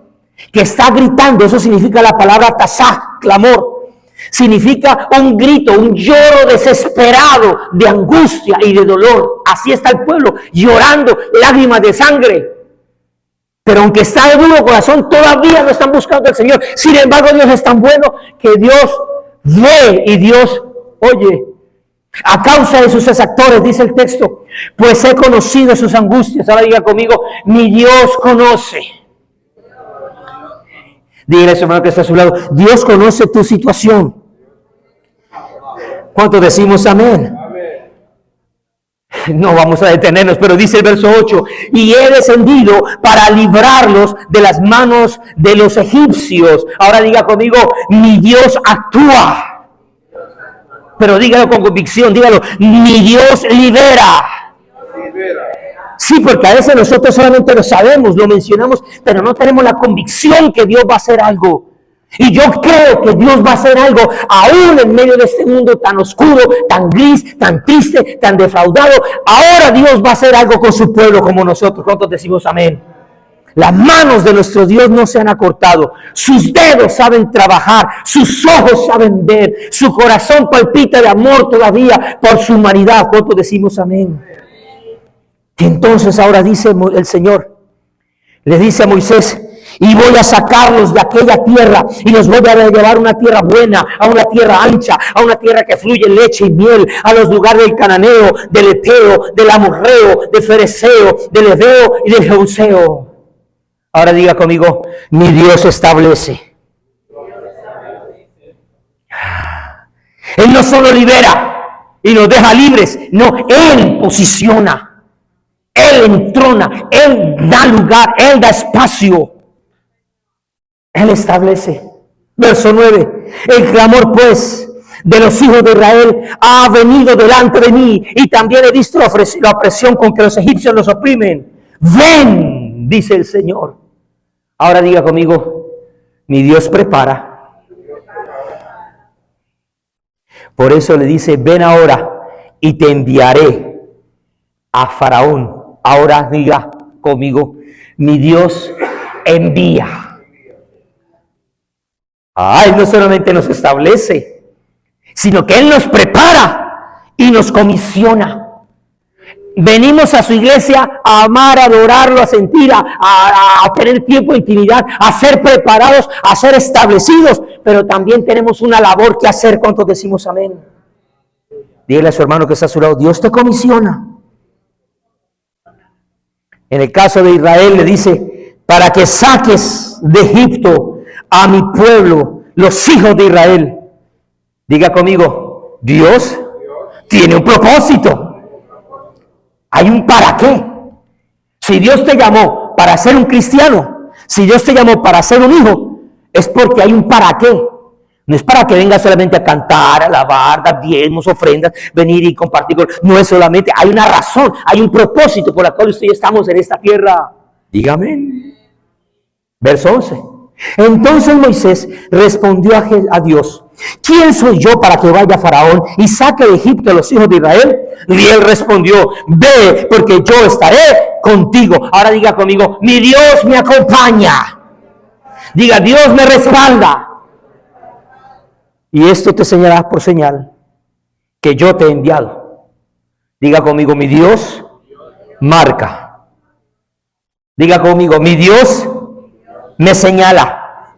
que está gritando. Eso significa la palabra tasá, clamor. Significa un grito, un lloro desesperado de angustia y de dolor. Así está el pueblo, llorando, lágrimas de sangre. Pero aunque está de duro corazón, todavía no están buscando al Señor. Sin embargo, Dios es tan bueno que Dios ve y Dios oye. A causa de sus exactores, dice el texto, pues he conocido sus angustias. Ahora diga conmigo, mi Dios conoce. Dígale a su hermano que está a su lado, Dios conoce tu situación. ¿Cuántos decimos amén? No vamos a detenernos, pero dice el verso 8, y he descendido para librarlos de las manos de los egipcios. Ahora diga conmigo, mi Dios actúa. Pero dígalo con convicción, dígalo, mi Dios libera. Sí, porque a veces nosotros solamente lo sabemos, lo mencionamos, pero no tenemos la convicción que Dios va a hacer algo. Y yo creo que Dios va a hacer algo aún en medio de este mundo tan oscuro, tan gris, tan triste, tan defraudado. Ahora Dios va a hacer algo con su pueblo como nosotros. ¿Cuántos decimos amén? Las manos de nuestro Dios no se han acortado. Sus dedos saben trabajar. Sus ojos saben ver. Su corazón palpita de amor todavía por su humanidad. ¿Cuántos decimos amén? Y entonces ahora dice el Señor, le dice a Moisés, y voy a sacarlos de aquella tierra y los voy a llevar a una tierra buena, a una tierra ancha, a una tierra que fluye leche y miel, a los lugares del cananeo, del eteo, del amorreo, del fereceo, del heveo y del jebuseo. Ahora diga conmigo, mi Dios establece. Él no solo libera y nos deja libres, no, Él posiciona. Él entrona, Él da lugar, Él da espacio. Él establece. Verso 9. El clamor pues de los hijos de Israel ha venido delante de mí y también he visto la opresión con que los egipcios los oprimen. Ven, dice el Señor. Ahora diga conmigo, mi Dios prepara. Por eso le dice, ven ahora y te enviaré a Faraón. Ahora diga conmigo, mi Dios envía. Él no solamente nos establece, sino que Él nos prepara y nos comisiona. Venimos a su iglesia a amar, a adorarlo, a sentir, a tener tiempo de intimidad, a ser preparados, a ser establecidos, pero también tenemos una labor que hacer. ¿Cuántos decimos amén? Dígale a su hermano que está a su lado, Dios te comisiona. En el caso de Israel le dice, para que saques de Egipto a mi pueblo, los hijos de Israel. Diga conmigo, Dios tiene un propósito. Hay un para qué. Si Dios te llamó para ser un cristiano, si Dios te llamó para ser un hijo, es porque hay un para qué. No es para que vengas solamente a cantar, a alabar, dar diezmos, ofrendas, venir y compartir. No es solamente, hay una razón, hay un propósito por el cual usted y yo estamos en esta tierra. Dígame. Verso 11. Entonces Moisés respondió a Dios: ¿quién soy yo para que vaya a Faraón y saque de Egipto a los hijos de Israel? Y él respondió: ve, porque yo estaré contigo. Ahora diga conmigo: mi Dios me acompaña. Diga: Dios me respalda. Y esto te señalará por señal que yo te he enviado. Diga conmigo: mi Dios marca. Diga conmigo: mi Dios me señala.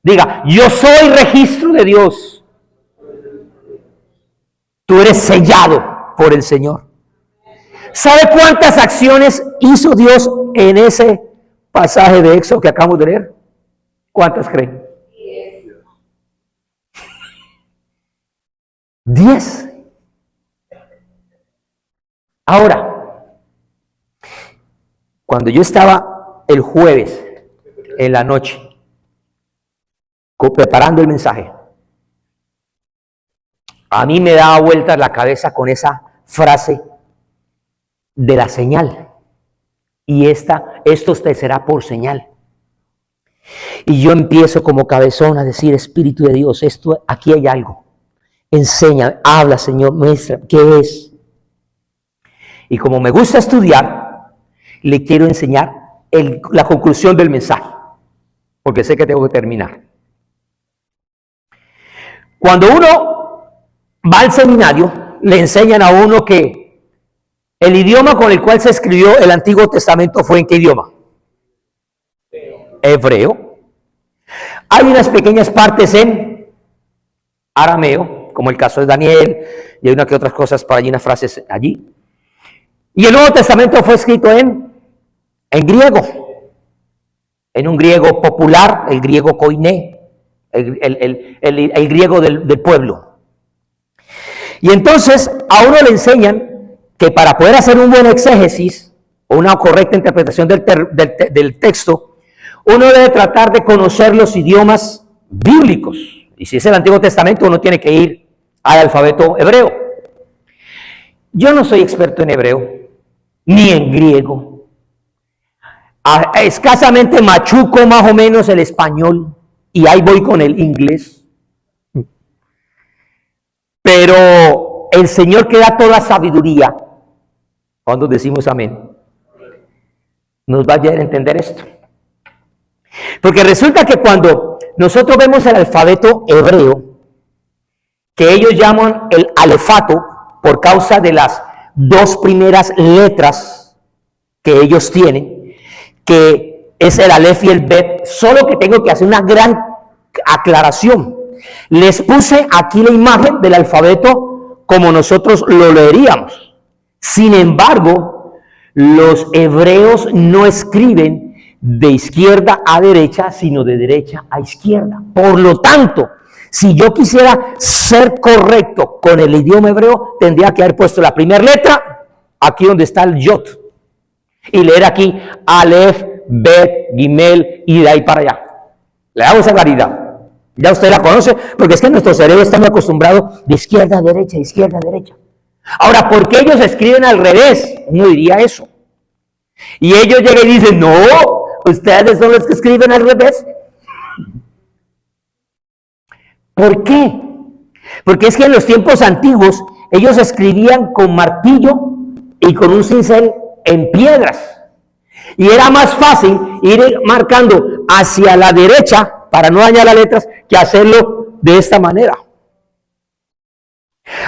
Diga: yo soy registro de Dios. Tú eres sellado por el Señor. ¿Sabe cuántas acciones hizo Dios en ese pasaje de Éxodo que acabamos de leer? ¿Cuántas creen? 10. Ahora, cuando yo estaba el jueves en la noche preparando el mensaje, a mí me daba vueltas la cabeza con esa frase de la señal. Y esto te será por señal. Y yo empiezo como cabezón a decir: Espíritu de Dios, aquí hay algo. Enseña, habla, Señor, muestra, ¿qué es? Y como me gusta estudiar, le quiero enseñar la conclusión del mensaje, porque sé que tengo que terminar. Cuando uno va al seminario, le enseñan a uno que el idioma con el cual se escribió el Antiguo Testamento fue ¿en qué idioma? Hebreo. Hay unas pequeñas partes en arameo, como el caso de Daniel, y hay una que otras cosas por allí, unas frases allí. Y el Nuevo Testamento fue escrito en griego, en un griego popular, el griego koiné, el griego del pueblo. Y entonces a uno le enseñan que para poder hacer un buen exégesis o una correcta interpretación del texto, uno debe tratar de conocer los idiomas bíblicos. Y si es el Antiguo Testamento, uno tiene que ir al alfabeto hebreo. Yo no soy experto en hebreo, ni en griego. Escasamente machuco más o menos el español, y ahí voy con el inglés. Pero el Señor que da toda sabiduría, cuando decimos amén, nos va a ayudar a entender esto. Porque resulta que cuando nosotros vemos el alfabeto hebreo, que ellos llaman el alefato por causa de las dos primeras letras que ellos tienen, que es el alef y el bet, solo que tengo que hacer una gran aclaración. Les puse aquí la imagen del alfabeto como nosotros lo leeríamos. Sin embargo, los hebreos no escriben de izquierda a derecha, sino de derecha a izquierda. Por lo tanto, si yo quisiera ser correcto con el idioma hebreo, tendría que haber puesto la primera letra aquí donde está el yot y leer aquí alef, bet, gimel y de ahí para allá. Le damos esa claridad. Ya usted la conoce, porque es que nuestro cerebro está muy acostumbrado de izquierda a derecha, izquierda a derecha. Ahora, ¿por qué ellos escriben al revés? Uno diría eso. Y ellos llegan y dicen: no, ustedes son los que escriben al revés. ¿Por qué? Porque es que en los tiempos antiguos ellos escribían con martillo y con un cincel en piedras. Y era más fácil ir marcando hacia la derecha para no dañar las letras que hacerlo de esta manera.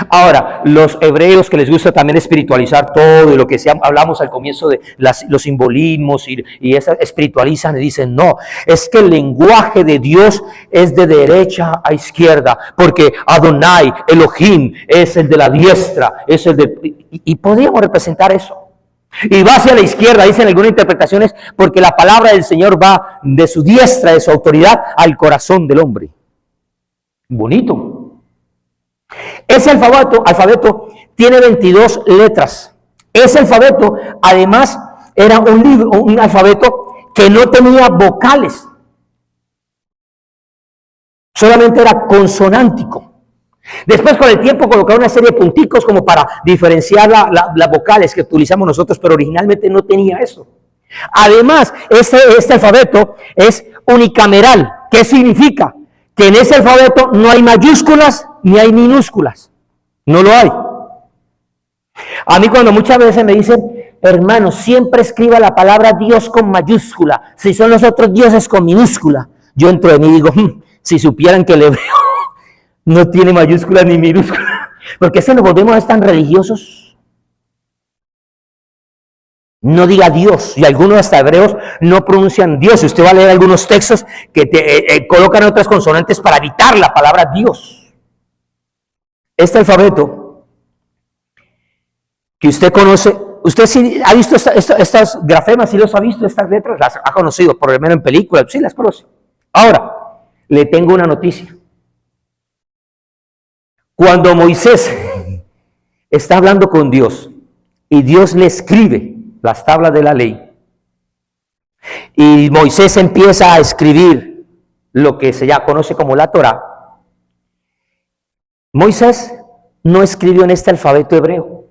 Ahora, los hebreos que les gusta también espiritualizar todo y lo que hablamos al comienzo de los simbolismos y espiritualizan y dicen: no, es que el lenguaje de Dios es de derecha a izquierda, porque Adonai, Elohim, es el de la diestra, es el de... Y podríamos representar eso. Y va hacia la izquierda, dicen algunas interpretaciones, porque la palabra del Señor va de su diestra, de su autoridad, al corazón del hombre. Bonito. Ese alfabeto tiene 22 letras. Ese alfabeto, además, era un alfabeto que no tenía vocales. Solamente era consonántico. Después, con el tiempo, colocaron una serie de punticos como para diferenciar las vocales que utilizamos nosotros, pero originalmente no tenía eso. Además, este alfabeto es unicameral. ¿Qué significa? Que en ese alfabeto no hay mayúsculas ni hay minúsculas. No lo hay. A mí cuando muchas veces me dicen, hermano, siempre escriba la palabra Dios con mayúscula, si son los otros dioses con minúscula, yo entro de mí y digo, si supieran que el hebreo no tiene mayúscula ni minúscula, ¿por qué se nos volvemos a ser tan religiosos? No diga Dios, y algunos hasta hebreos no pronuncian Dios. Usted va a leer algunos textos que colocan otras consonantes para evitar la palabra Dios. Este alfabeto que usted conoce, usted sí ha visto estas grafemas, sí los ha visto, estas letras, las ha conocido, por lo menos en películas, sí las conoce. Ahora, le tengo una noticia. Cuando Moisés está hablando con Dios y Dios le escribe las tablas de la ley y Moisés empieza a escribir lo que se ya conoce como la Torá, Moisés no escribió en este alfabeto hebreo.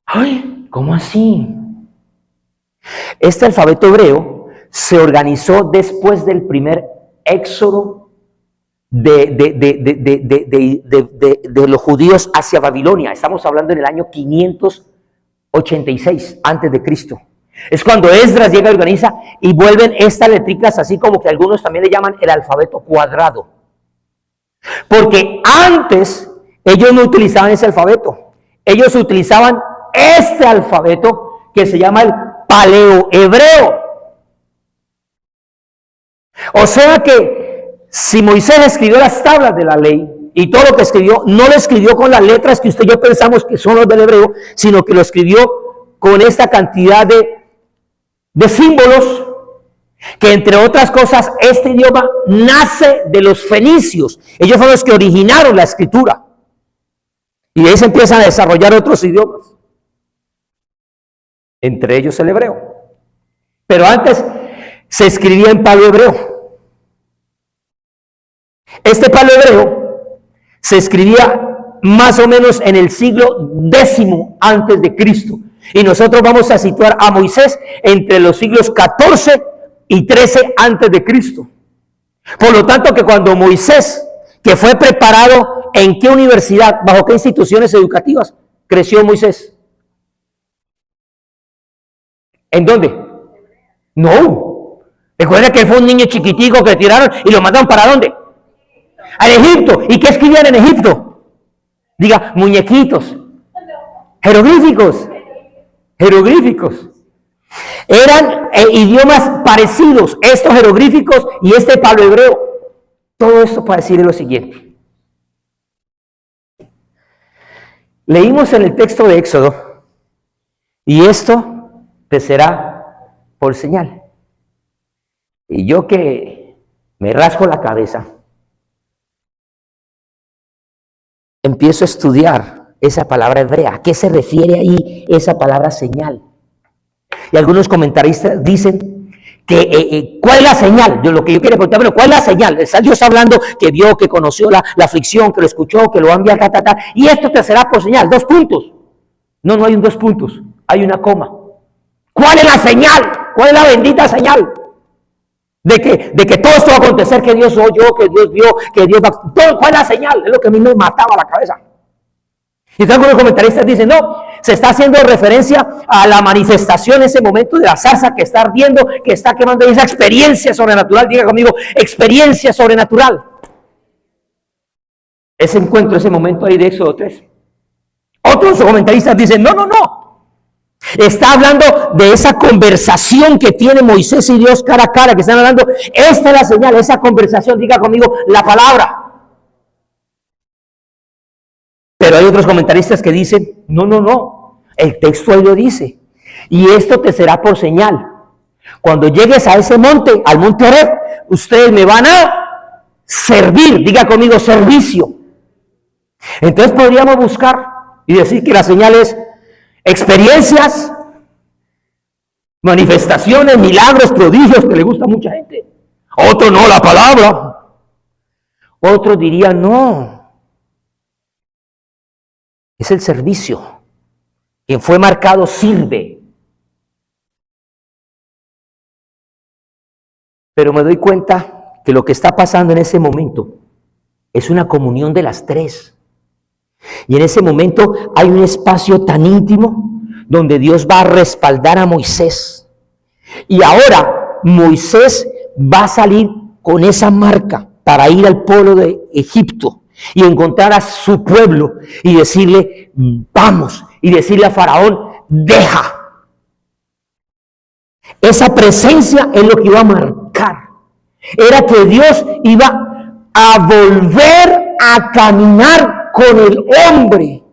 ¡Ay! ¿Cómo así? Este alfabeto hebreo se organizó después del primer éxodo de los judíos hacia Babilonia. Estamos hablando en el año 586 antes de Cristo. Es cuando Esdras llega y organiza y vuelven estas letricas así como que algunos también le llaman el alfabeto cuadrado. Porque antes ellos no utilizaban ese alfabeto. Ellos utilizaban este alfabeto que se llama el paleohebreo. O sea que si Moisés escribió las tablas de la ley y todo lo que escribió, no lo escribió con las letras que usted y yo pensamos que son los del hebreo, sino que lo escribió con esta cantidad de símbolos, que entre otras cosas este idioma nace de los fenicios. Ellos fueron los que originaron la escritura y de ahí se empiezan a desarrollar otros idiomas, entre ellos el hebreo. Pero antes se escribía en paleohebreo. Este paleohebreo se escribía más o menos en el siglo X antes de Cristo. Y nosotros vamos a situar a Moisés entre los siglos XIV y XIII antes de Cristo. Por lo tanto, que cuando Moisés, que fue preparado, ¿en qué universidad, bajo qué instituciones educativas creció Moisés? ¿En dónde? No. Recuerda que fue un niño chiquitico que tiraron y lo mandaron ¿para dónde? Al Egipto. ¿Y qué escribían en Egipto? Diga, muñequitos. Jeroglíficos. Jeroglíficos. Eran idiomas parecidos, estos jeroglíficos y este paleohebreo. Todo esto para decirle lo siguiente. Leímos en el texto de Éxodo, y esto te será por señal. Y yo que me rasco la cabeza, empiezo a estudiar esa palabra hebrea. ¿A qué se refiere ahí esa palabra señal? Y algunos comentaristas dicen que ¿cuál es la señal? Lo que yo quiero preguntar, bueno, ¿cuál es la señal? Está Dios hablando que vio, que conoció la aflicción, que lo escuchó, que lo va a enviar, y esto te será por señal. 2 puntos. No, no hay un 2 puntos, hay una coma. ¿Cuál es la señal? ¿Cuál es la bendita señal? De que todo esto va a acontecer, que Dios oyó, que Dios vio, que Dios va a... Todo, ¿cuál es la señal? Es lo que a mí me mataba la cabeza. Y entonces algunos comentaristas dicen, no, se está haciendo referencia a la manifestación en ese momento de la zarza que está ardiendo, que está quemando, esa experiencia sobrenatural. Diga conmigo, experiencia sobrenatural. Ese encuentro, ese momento ahí de Éxodo 3. Otros comentaristas dicen, no, no, no. Está hablando de esa conversación que tiene Moisés y Dios cara a cara, que están hablando, esta es la señal, esa conversación, diga conmigo, la palabra. Pero hay otros comentaristas que dicen, no, no, no, el texto ahí lo dice, y esto te será por señal. Cuando llegues a ese monte, al monte Horeb, ustedes me van a servir, diga conmigo, servicio. Entonces podríamos buscar y decir que la señal es experiencias, manifestaciones, milagros, prodigios, que le gusta a mucha gente. Otro no, la palabra. Otros dirían no. Es el servicio. Quien fue marcado sirve. Pero me doy cuenta que lo que está pasando en ese momento es una comunión de las tres. Y en ese momento hay un espacio tan íntimo donde Dios va a respaldar a Moisés. Y ahora Moisés va a salir con esa marca para ir al pueblo de Egipto y encontrar a su pueblo y decirle, vamos, y decirle a Faraón, deja. Esa presencia es lo que iba a marcar. Era que Dios iba a volver a caminar con el hombre.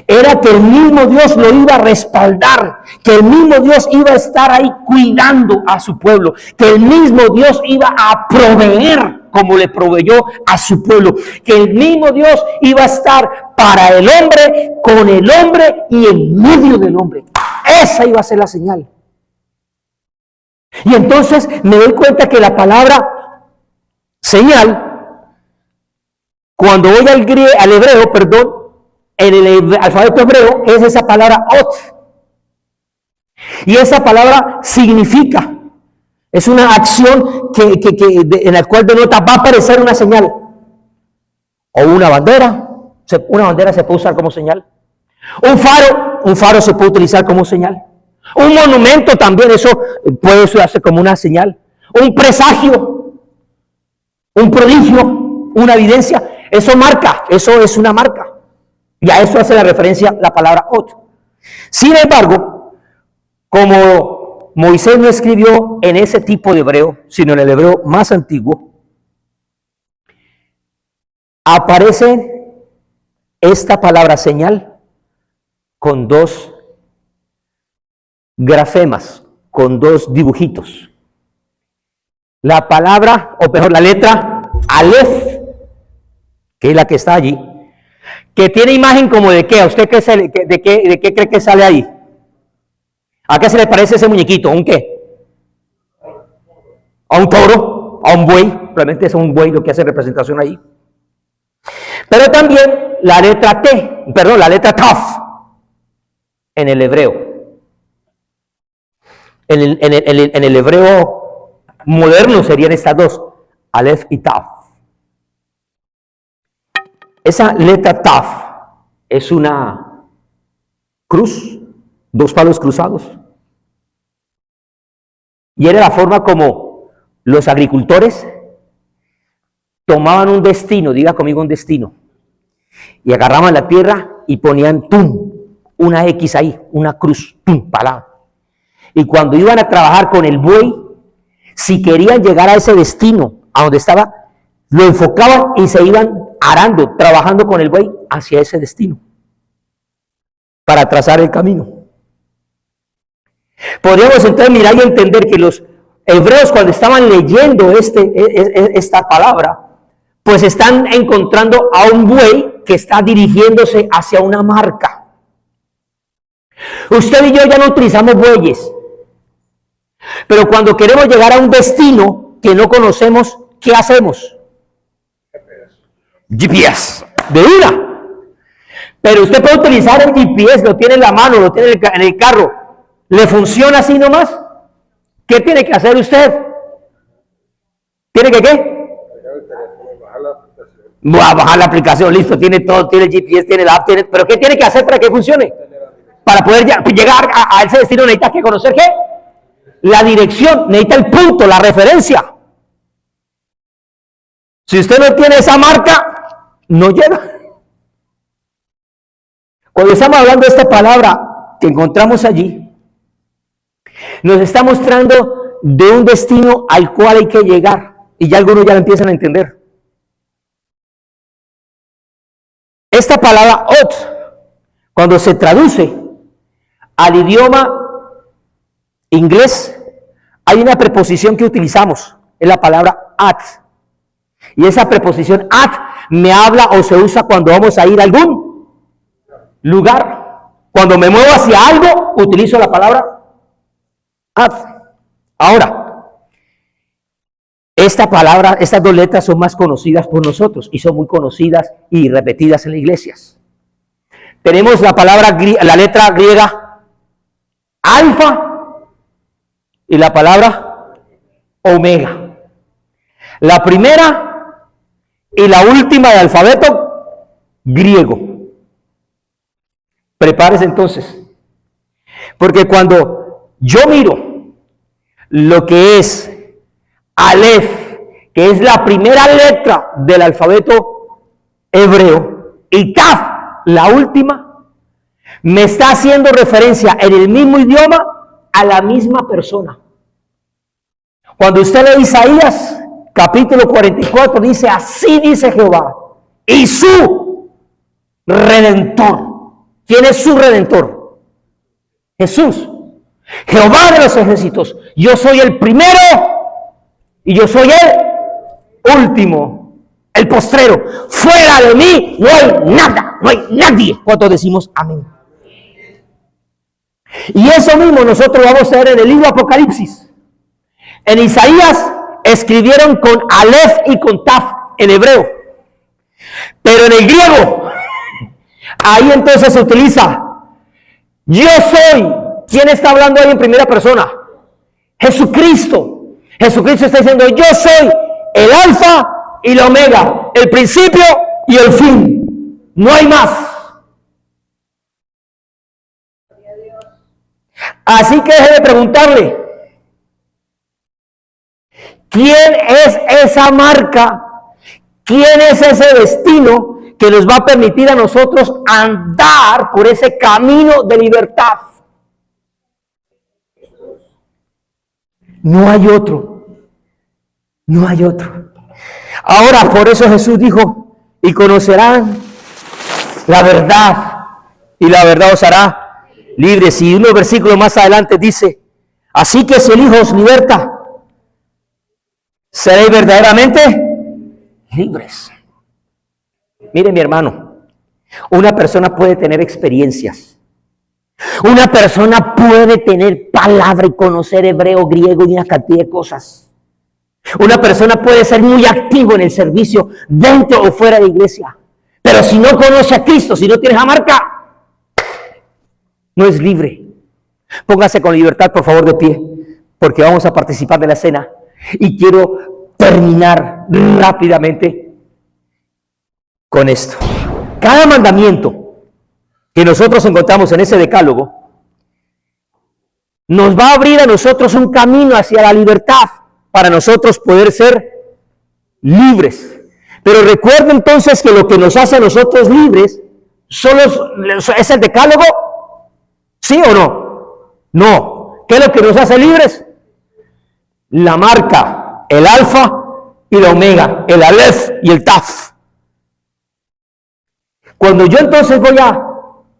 Era que el mismo Dios lo iba a respaldar, que el mismo Dios iba a estar ahí cuidando a su pueblo, que el mismo Dios iba a proveer como le proveyó a su pueblo, que el mismo Dios iba a estar para el hombre, con el hombre y en medio del hombre. Esa iba a ser la señal. Y entonces me doy cuenta que la palabra señal, cuando voy al hebreo, perdón, en el alfabeto hebreo, es esa palabra ot. Y esa palabra significa, es una acción en la cual denota, va a aparecer una señal. O una bandera. Una bandera se puede usar como señal. Un faro se puede utilizar como señal. Un monumento también, eso puede usarse como una señal. Un presagio, un prodigio, una evidencia. Eso marca, eso es una marca. Y a eso hace la referencia la palabra ot. Sin embargo, como Moisés no escribió en ese tipo de hebreo, sino en el hebreo más antiguo, aparece esta palabra señal con dos grafemas, con dos dibujitos. La palabra, o mejor, la letra Aleph, que es la que está allí, que tiene imagen como de qué. ¿A usted de qué cree que sale ahí? ¿A qué se le parece ese muñequito? ¿A un qué? ¿A un toro? ¿A un buey? Probablemente es un buey lo que hace representación ahí. Pero también la letra la letra Taf en el hebreo. En el hebreo moderno serían estas dos, Aleph y Taf. Esa letra Taf es una cruz, dos palos cruzados. Y era la forma como los agricultores tomaban un destino, diga conmigo un destino, y agarraban la tierra y ponían una X ahí, una cruz, palabra. Y cuando iban a trabajar con el buey, si querían llegar a ese destino, a donde estaba, lo enfocaban y se iban arando, trabajando con el buey hacia ese destino, para trazar el camino. Podríamos entonces mirar y entender que los hebreos, cuando estaban leyendo esta palabra, pues están encontrando a un buey que está dirigiéndose hacia una marca. Usted y yo ya no utilizamos bueyes, pero cuando queremos llegar a un destino que no conocemos, ¿qué hacemos? GPS, de una. Pero usted puede utilizar el GPS, lo tiene en la mano, lo tiene en el carro. ¿Le funciona así nomás? ¿Qué tiene que hacer usted? ¿Tiene que qué? Bajar la aplicación, listo, tiene todo, tiene el GPS, tiene la app, pero ¿qué tiene que hacer para que funcione? Para poder llegar a ese destino necesita que conocer ¿qué? La dirección, necesita el punto, la referencia. Si usted no tiene esa marca, no llega. Cuando estamos hablando de esta palabra que encontramos allí, nos está mostrando de un destino al cual hay que llegar. Y ya algunos ya lo empiezan a entender. Esta palabra ot, cuando se traduce al idioma inglés, hay una preposición que utilizamos, es la palabra at. Y esa preposición at me habla o se usa cuando vamos a ir a algún lugar. Cuando me muevo hacia algo, utilizo la palabra at. Ahora, esta palabra, estas dos letras son más conocidas por nosotros y son muy conocidas y repetidas en las iglesias. Tenemos la letra griega alfa y la palabra omega. La primera y la última del alfabeto griego. Prepárese entonces, porque cuando yo miro lo que es Aleph, que es la primera letra del alfabeto hebreo, y Taf, la última, me está haciendo referencia en el mismo idioma a la misma persona. Cuando usted lee Isaías, capítulo 44, dice, así dice Jehová, y su Redentor. ¿Quién es su Redentor? Jesús. Jehová de los ejércitos. Yo soy el primero y yo soy el último, el postrero. Fuera de mí no hay nada, no hay nadie. ¿Cuántos decimos amén? Y eso mismo nosotros vamos a ver en el libro Apocalipsis. En Isaías escribieron con Aleph y con Taf en hebreo, pero en el griego, ahí entonces se utiliza yo soy. ¿Quién está hablando ahí en primera persona? Jesucristo. Jesucristo está diciendo yo soy el alfa y la omega, el principio y el fin. No hay más. Así que deje de preguntarle, ¿quién es esa marca? ¿Quién es ese destino que nos va a permitir a nosotros andar por ese camino de libertad? No hay otro. No hay otro. Ahora, por eso Jesús dijo, y conocerán la verdad, y la verdad os hará libres. Y unos versículos más adelante dice, así que si el Hijo os liberta, seréis verdaderamente libres. Mire, mi hermano, una persona puede tener experiencias. Una persona puede tener palabra y conocer hebreo, griego y una cantidad de cosas. Una persona puede ser muy activo en el servicio dentro o fuera de la iglesia. Pero si no conoce a Cristo, si no tiene esa marca, no es libre. Póngase con libertad, por favor, de pie, porque vamos a participar de la cena. Y quiero terminar rápidamente con esto. Cada mandamiento que nosotros encontramos en ese decálogo nos va a abrir a nosotros un camino hacia la libertad para nosotros poder ser libres. Pero recuerden entonces que lo que nos hace a nosotros libres solo es el decálogo. ¿Sí o no? No. ¿Qué es lo que nos hace libres? La marca, el alfa y la omega, el Aleph y el Taf. Cuando yo entonces voy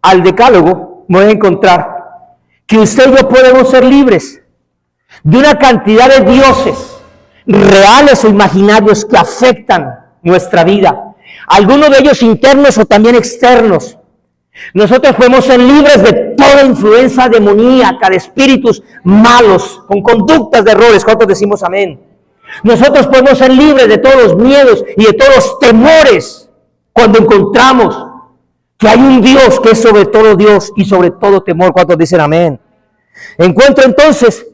al decálogo, me voy a encontrar que usted y yo podemos ser libres de una cantidad de dioses reales o imaginarios que afectan nuestra vida. Algunos de ellos internos o también externos. Nosotros podemos ser libres de toda influencia demoníaca, de espíritus malos, con conductas de errores. ¿Cuántos decimos amén? Nosotros podemos ser libres de todos los miedos y de todos los temores cuando encontramos que hay un Dios que es sobre todo Dios y sobre todo temor. ¿Cuántos dicen amén? Encuentro entonces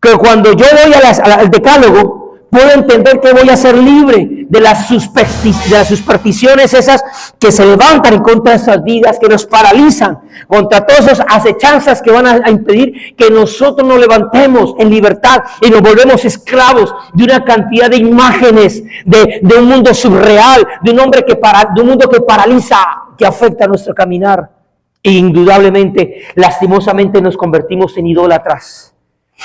que cuando yo voy al decálogo, puedo entender que voy a ser libre de las supersticiones esas que se levantan en contra de nuestras vidas, que nos paralizan, contra todas esas acechanzas que van a impedir que nosotros nos levantemos en libertad y nos volvemos esclavos de una cantidad de imágenes, de un mundo surreal, de un mundo que paraliza, que afecta nuestro caminar. E indudablemente, lastimosamente nos convertimos en idólatras.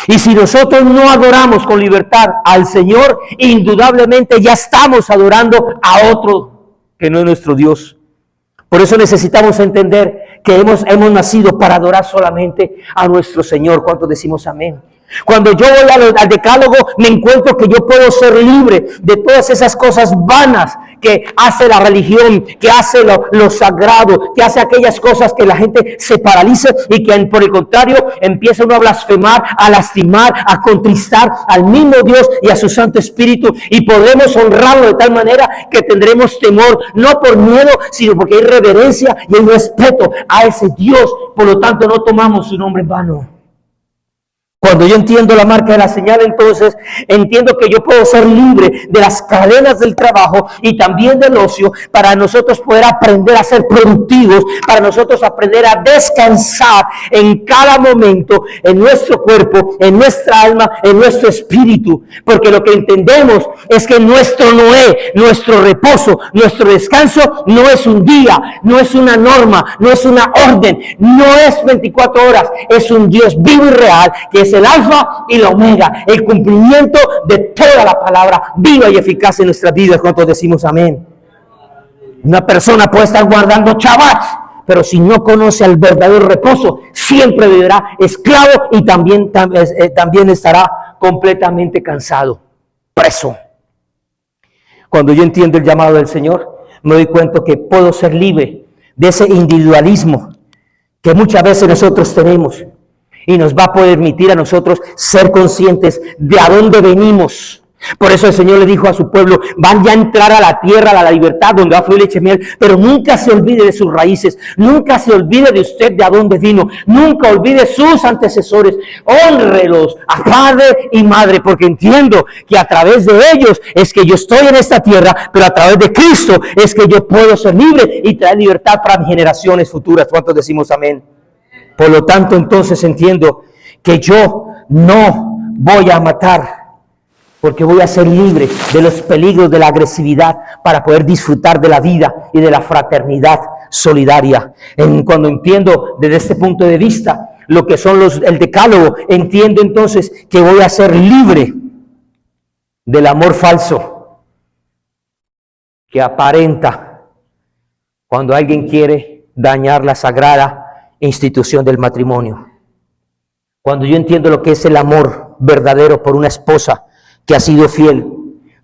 Y si nosotros no adoramos con libertad al Señor, indudablemente ya estamos adorando a otro que no es nuestro Dios. Por eso necesitamos entender que hemos nacido para adorar solamente a nuestro Señor. ¿Cuántos decimos amén? Cuando yo voy al decálogo, me encuentro que yo puedo ser libre de todas esas cosas vanas que hace la religión, que hace lo sagrado, que hace aquellas cosas que la gente se paraliza y que por el contrario empieza uno a blasfemar, a lastimar, a contristar al mismo Dios y a su Santo Espíritu, y podremos honrarlo de tal manera que tendremos temor, no por miedo, sino porque hay reverencia y hay respeto a ese Dios. Por lo tanto, no tomamos su nombre en vano. Cuando yo entiendo la marca de la señal, entonces entiendo que yo puedo ser libre de las cadenas del trabajo y también del ocio, para nosotros poder aprender a ser productivos, para nosotros aprender a descansar en cada momento, en nuestro cuerpo, en nuestra alma, en nuestro espíritu. Porque lo que entendemos es que nuestro Noé, nuestro reposo, nuestro descanso no es un día, no es una norma, no es una orden, no es 24 horas, es un Dios vivo y real, que es el alfa y la omega, el cumplimiento de toda la palabra viva y eficaz en nuestras vidas. ¿Cuántos decimos amén? Una persona puede estar guardando Shabbat, pero si no conoce al verdadero reposo, siempre vivirá esclavo y también estará completamente cansado, preso. Cuando yo entiendo el llamado del Señor, me doy cuenta que puedo ser libre de ese individualismo que muchas veces nosotros tenemos, y nos va a permitir a nosotros ser conscientes de a dónde venimos. Por eso el Señor le dijo a su pueblo: van ya a entrar a la tierra, a la libertad, donde va fluir leche y miel, pero nunca se olvide de sus raíces, nunca se olvide de usted, de a dónde vino, nunca olvide sus antecesores, honrelos a padre y madre, porque entiendo que a través de ellos es que yo estoy en esta tierra, pero a través de Cristo es que yo puedo ser libre y traer libertad para mis generaciones futuras. ¿Cuántos decimos amén? Por lo tanto, entonces entiendo que yo no voy a matar, porque voy a ser libre de los peligros de la agresividad para poder disfrutar de la vida y de la fraternidad solidaria. Cuando entiendo desde este punto de vista lo que son el decálogo, entiendo entonces que voy a ser libre del amor falso que aparenta cuando alguien quiere dañar la sagrada institución del matrimonio. Cuando yo entiendo lo que es el amor verdadero por una esposa que ha sido fiel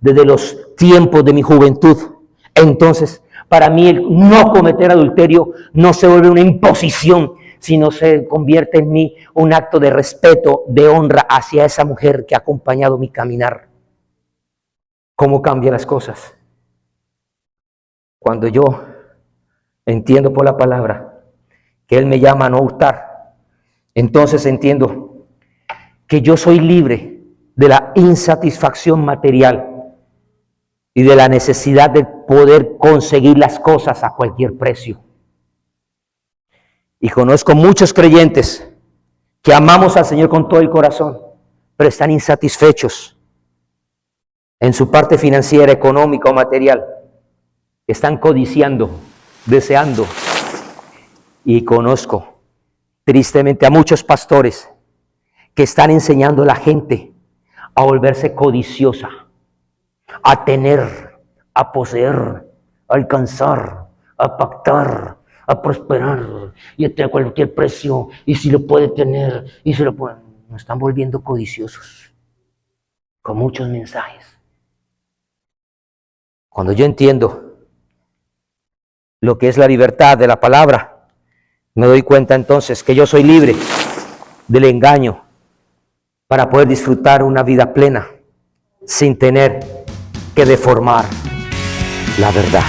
desde los tiempos de mi juventud, entonces para mí el no cometer adulterio no se vuelve una imposición, sino se convierte en mí un acto de respeto, de honra hacia esa mujer que ha acompañado mi caminar. ¿Cómo cambian las cosas? Cuando yo entiendo por la palabra que Él me llama a no hurtar, entonces entiendo que yo soy libre de la insatisfacción material y de la necesidad de poder conseguir las cosas a cualquier precio. Y conozco muchos creyentes que amamos al Señor con todo el corazón, pero están insatisfechos en su parte financiera, económica o material. Están codiciando, deseando. Y conozco tristemente a muchos pastores que están enseñando a la gente a volverse codiciosa, a tener, a poseer, a alcanzar, a pactar, a prosperar y a tener cualquier precio, y si lo puede tener, y si lo puede. Nos están volviendo codiciosos con muchos mensajes. Cuando yo entiendo lo que es la libertad de la palabra, me doy cuenta entonces que yo soy libre del engaño para poder disfrutar una vida plena sin tener que deformar la verdad.